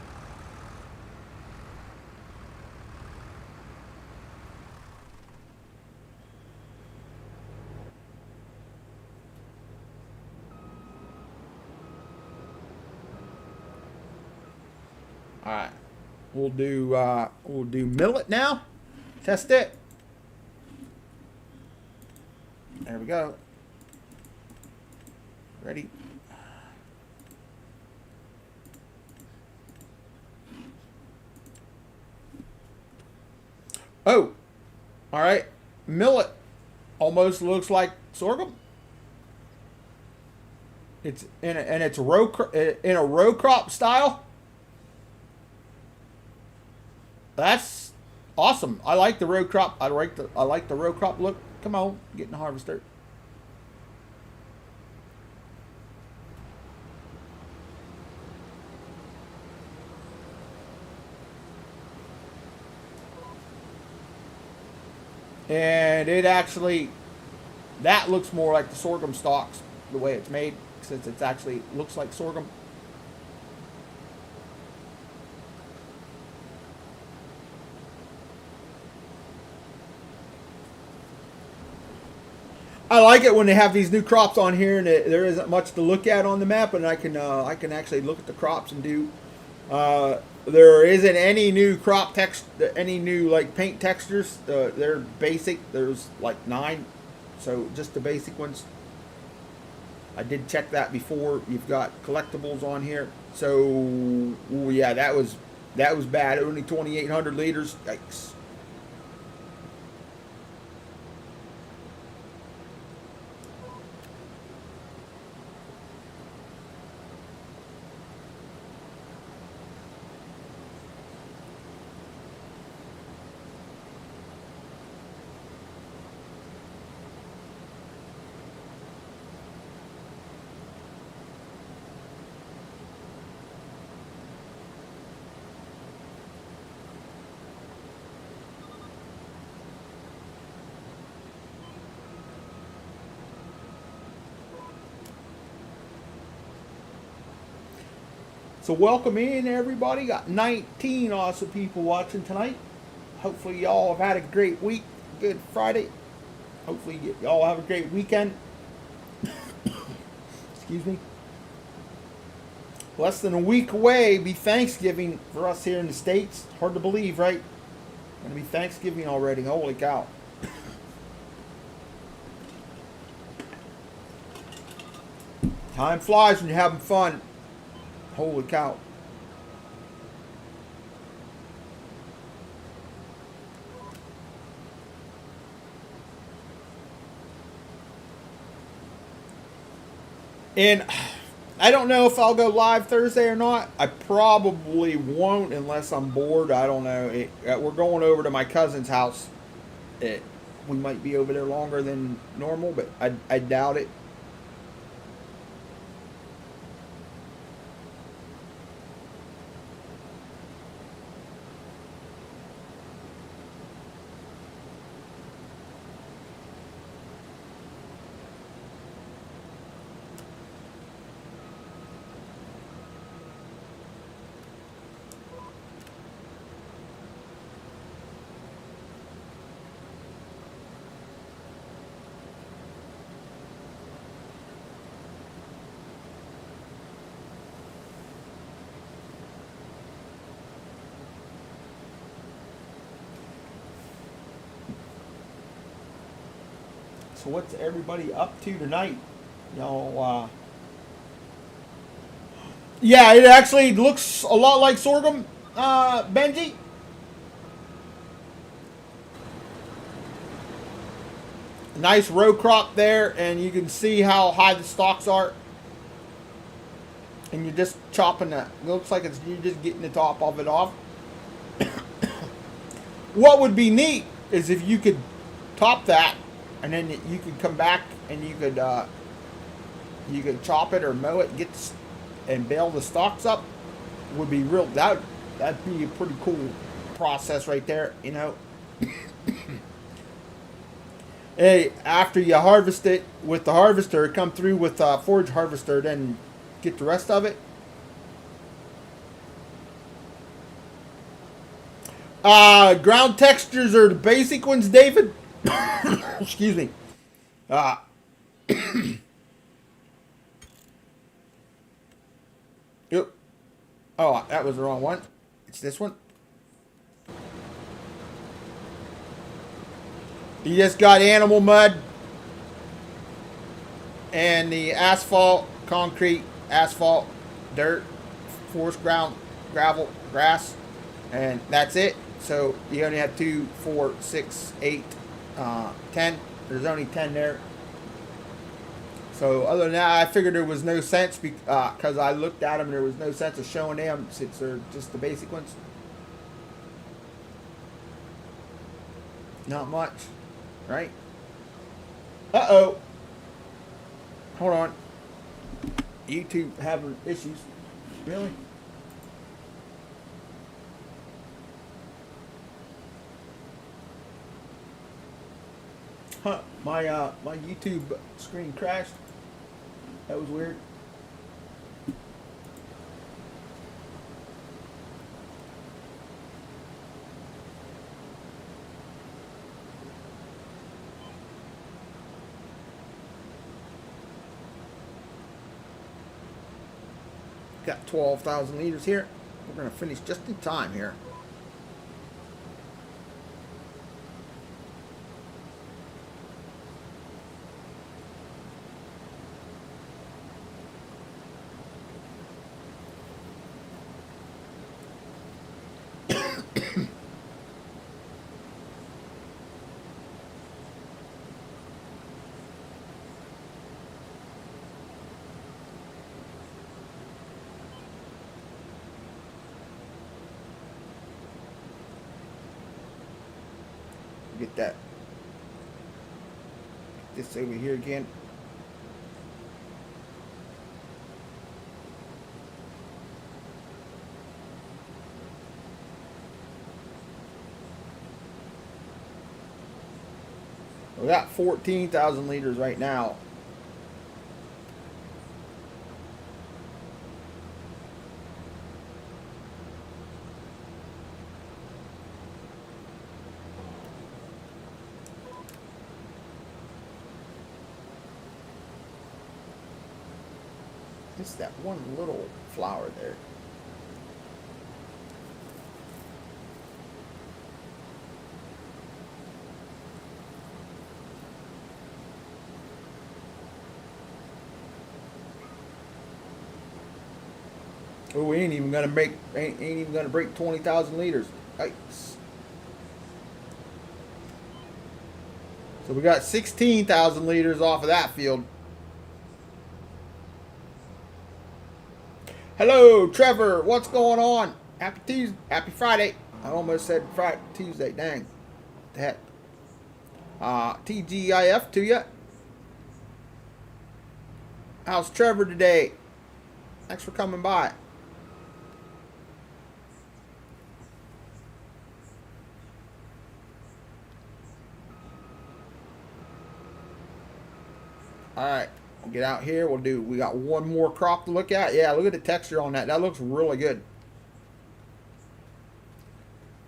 Alright. We'll do millet now. Test it. There we go. Ready? Oh, all right. Millet almost looks like sorghum. It's in a row crop style. That's awesome. I like the row crop. I like the row crop look. Come on, get in the harvester. And it actually, that looks more like the sorghum stalks, the way it's made, since it's actually looks like sorghum. I like it when they have these new crops on here and there isn't much to look at on the map, and I can actually look at the crops and do. There isn't any new crop text, any new like paint textures. They're basic. There's like 9, so just the basic ones. I did check that before. You've got collectibles on here, so ooh, yeah, that was bad. Only 2,800 liters. Yikes. So welcome in everybody. Got 19 awesome people watching tonight. Hopefully y'all have had a great week. Good Friday. Hopefully y'all have a great weekend. Excuse me. Less than a week away be Thanksgiving for us here in the States. Hard to believe, right? Gonna be Thanksgiving already. Holy cow. Time flies when you're having fun. Holy cow. And I don't know if I'll go live Thursday or not. I probably won't unless I'm bored. I don't know. We're going over to my cousin's house. We might be over there longer than normal, but I doubt it. So what's everybody up to tonight? Y'all, yeah, it actually looks a lot like sorghum, Benji. Nice row crop there, and you can see how high the stalks are. And you're just chopping that. It looks like you're just getting the top of it off. What would be neat is if you could top that, and then you could come back and you could chop it or mow it, and bale the stalks up. Would be real. That'd be a pretty cool process right there, you know. Hey, after you harvest it with the harvester, come through with a forage harvester, then get the rest of it. Ground textures are the basic ones, David. Excuse me. Yep. Oh, that was the wrong one. It's this one. You just got animal mud and the asphalt, concrete, asphalt, dirt, forest ground, gravel, grass, and that's it. So you only have 2, 4, 6, 8, 10. There's only 10 there. So other than that, I figured there was no sense because I looked at them and there was no sense of showing them since they're just the basic ones. Not much, right? Uh-oh. Hold on. YouTube having issues. Really? Huh. My YouTube screen crashed. That was weird. Got 12,000 liters here. We're going to finish just in time here. Get that. Get this over here again. We got 14,000 liters right now. Just that one little flower there. Oh, we ain't even gonna break 20,000 liters. Yikes. So we got 16,000 liters off of that field. Hello, Trevor. What's going on? Happy Tuesday. Happy Friday. I almost said Friday, Tuesday. Dang. What the heck? TGIF to you. How's Trevor today? Thanks for coming by. All right. We'll get out here. We got one more crop to look at. Yeah, look at the texture on that. That looks really good.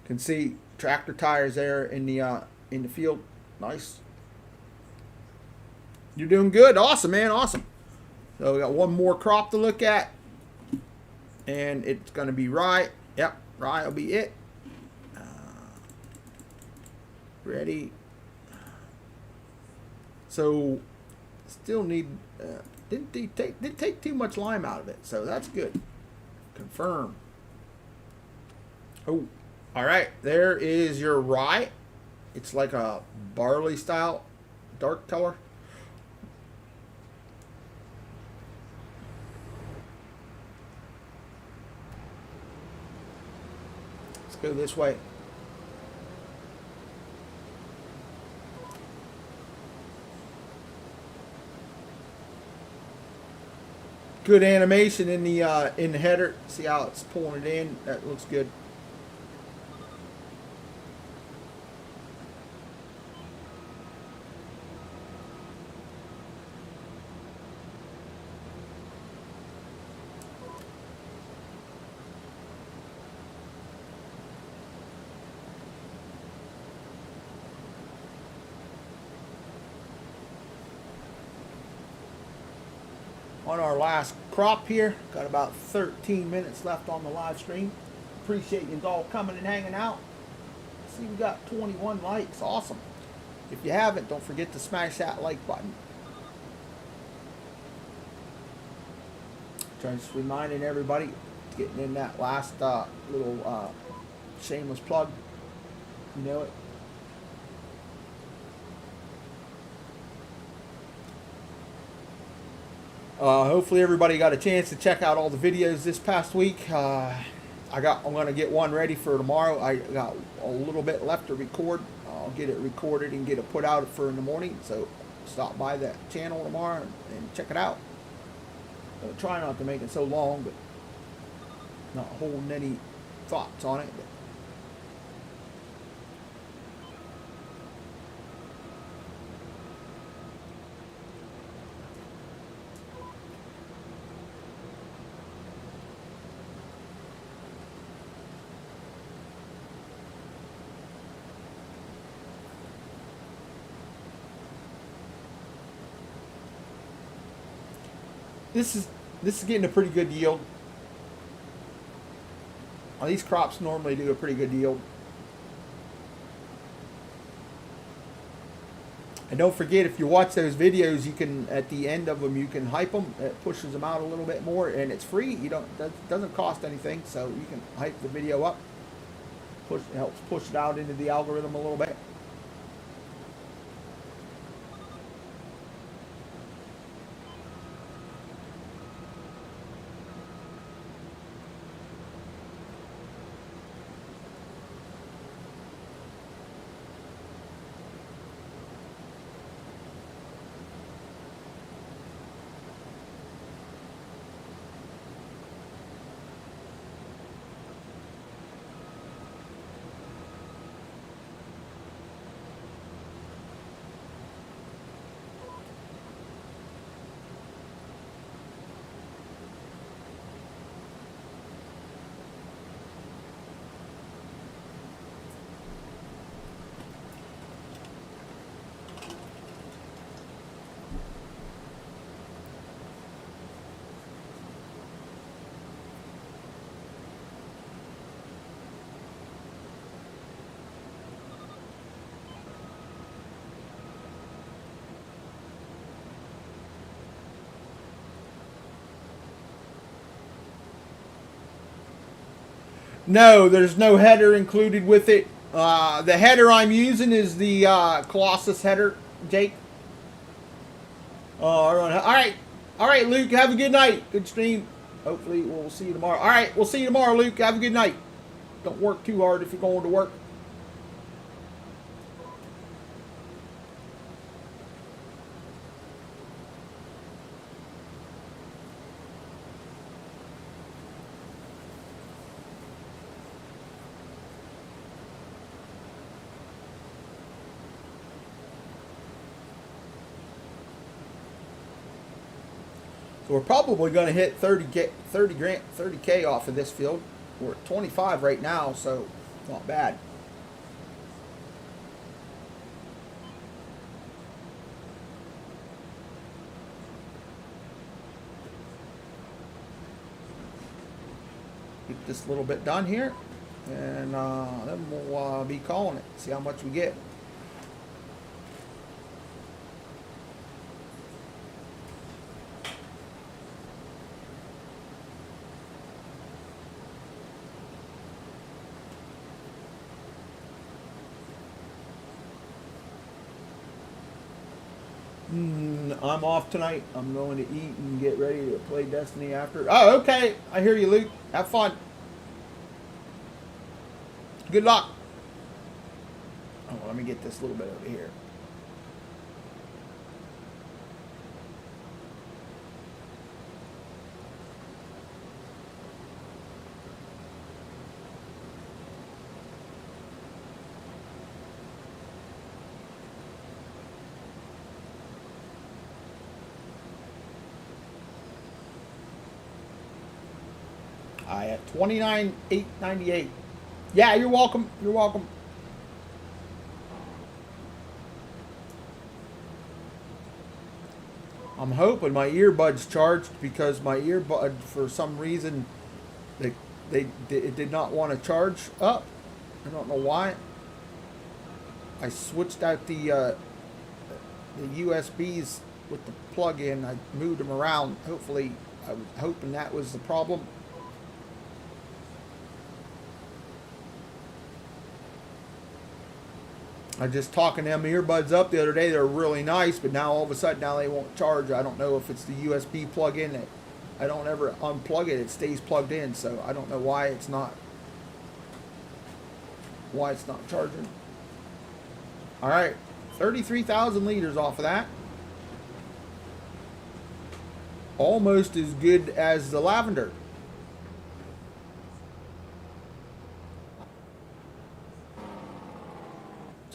Can see tractor tires there in the field. Nice. You're doing good. Awesome, man. Awesome. So we got one more crop to look at. And it's going to be rye. Yep, rye will be it. Ready. So still need didn't take too much lime out of it, so that's good. Confirm. Oh, all right, there is your rye. It's like a barley style dark color. Let's go this way. Good animation in the header. See how it's pulling it in? That looks good. On our last crop here, got about 13 minutes left on the live stream. Appreciate you all coming and hanging out. See, we got 21 likes. Awesome. If you haven't, don't forget to smash that like button. Just reminding everybody, getting in that last little shameless plug. You know it. Hopefully everybody got a chance to check out all the videos this past week. I'm going to get one ready for tomorrow. I got a little bit left to record. I'll get it recorded and get it put out for in the morning. So stop by that channel tomorrow and check it out. I'll try not to make it so long, but not holding any thoughts on it. This is getting a pretty good yield. These crops normally do a pretty good yield. And don't forget, if you watch those videos, you can, at the end of them, you can hype them. It pushes them out a little bit more, and it's free. You don't, that doesn't cost anything, so you can hype the video up. It helps push it out into the algorithm a little bit. No, there's no header included with it. The header I'm using is the Colossus header, Jake. All right, Luke. Have a good night. Good stream. Hopefully, we'll see you tomorrow. All right, we'll see you tomorrow, Luke. Have a good night. Don't work too hard if you're going to work. So we're probably going to hit 30K off of this field. We're at 25 right now, so not bad. Get this little bit done here, and then we'll be calling it. See how much we get. I'm off tonight. I'm going to eat and get ready to play Destiny after. Oh, okay. I hear you, Luke. Have fun. Good luck. Oh, let me get this little bit over here. I at 29,898. Yeah, you're welcome. You're welcome. I'm hoping my earbuds charged because my earbud, for some reason, it did not want to charge up. I don't know why. I switched out the USBs with the plug-in. I moved them around. Hopefully, I was hoping that was the problem. I was just talking them earbuds up the other day. They're really nice, but now all of a sudden now they won't charge. I don't know if it's the USB plug-in that I don't ever unplug it. It stays plugged in, so I don't know why it's not charging. All right, 33,000 liters off of that. Almost as good as the lavender.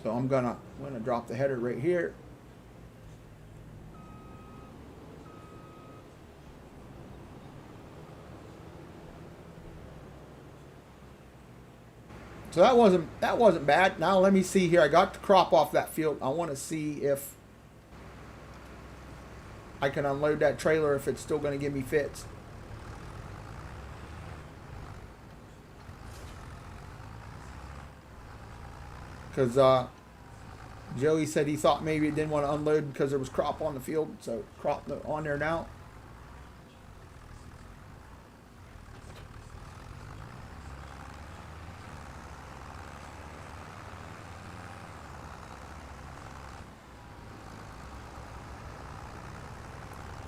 So I'm gonna drop the header right here. So that wasn't bad. Now let me see here. I got the crop off that field. I want to see if I can unload that trailer, if it's still going to give me fits. because Joey said he thought maybe it didn't want to unload because there was crop on the field. So crop on there now.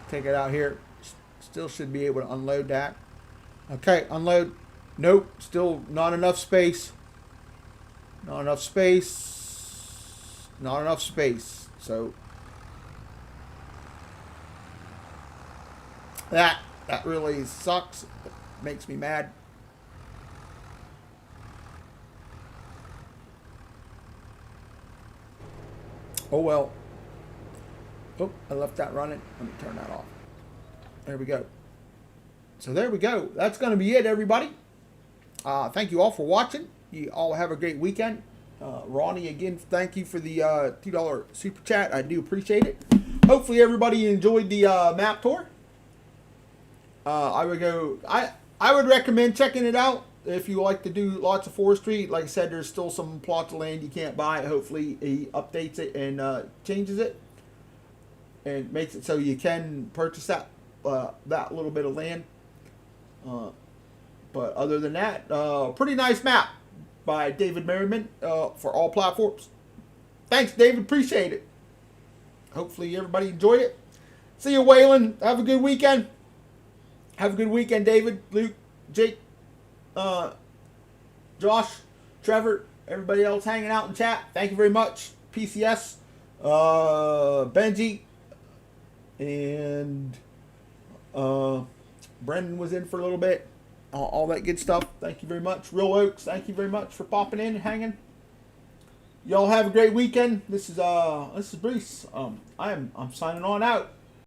Take it out here. Still should be able to unload that. Okay, unload. Nope, still not enough space. Not enough space. Not enough space. So that really sucks. It makes me mad. Oh well. Oh, I left that running. Let me turn that off. There we go. So there we go. That's going to be it, everybody. Thank you all for watching. You all have a great weekend. Ronnie, again, thank you for the $2 super chat. I do appreciate it. Hopefully everybody enjoyed the map tour. I would recommend checking it out if you like to do lots of forestry. Like I said, there's still some plots of land you can't buy. Hopefully he updates it and changes it and makes it so you can purchase that little bit of land. But other than that, pretty nice map by David Merriman for all platforms. Thanks, David. Appreciate it. Hopefully everybody enjoyed it. See you, Waylon. Have a good weekend. Have a good weekend, David, Luke, Jake, Josh, Trevor, everybody else hanging out in chat. Thank you very much. PCS, Benji, and Brendan was in for a little bit. All that good stuff. Thank you very much. Real Oaks, thank you very much for popping in and hanging. Y'all have a great weekend. This is Bruce. I'm signing on out.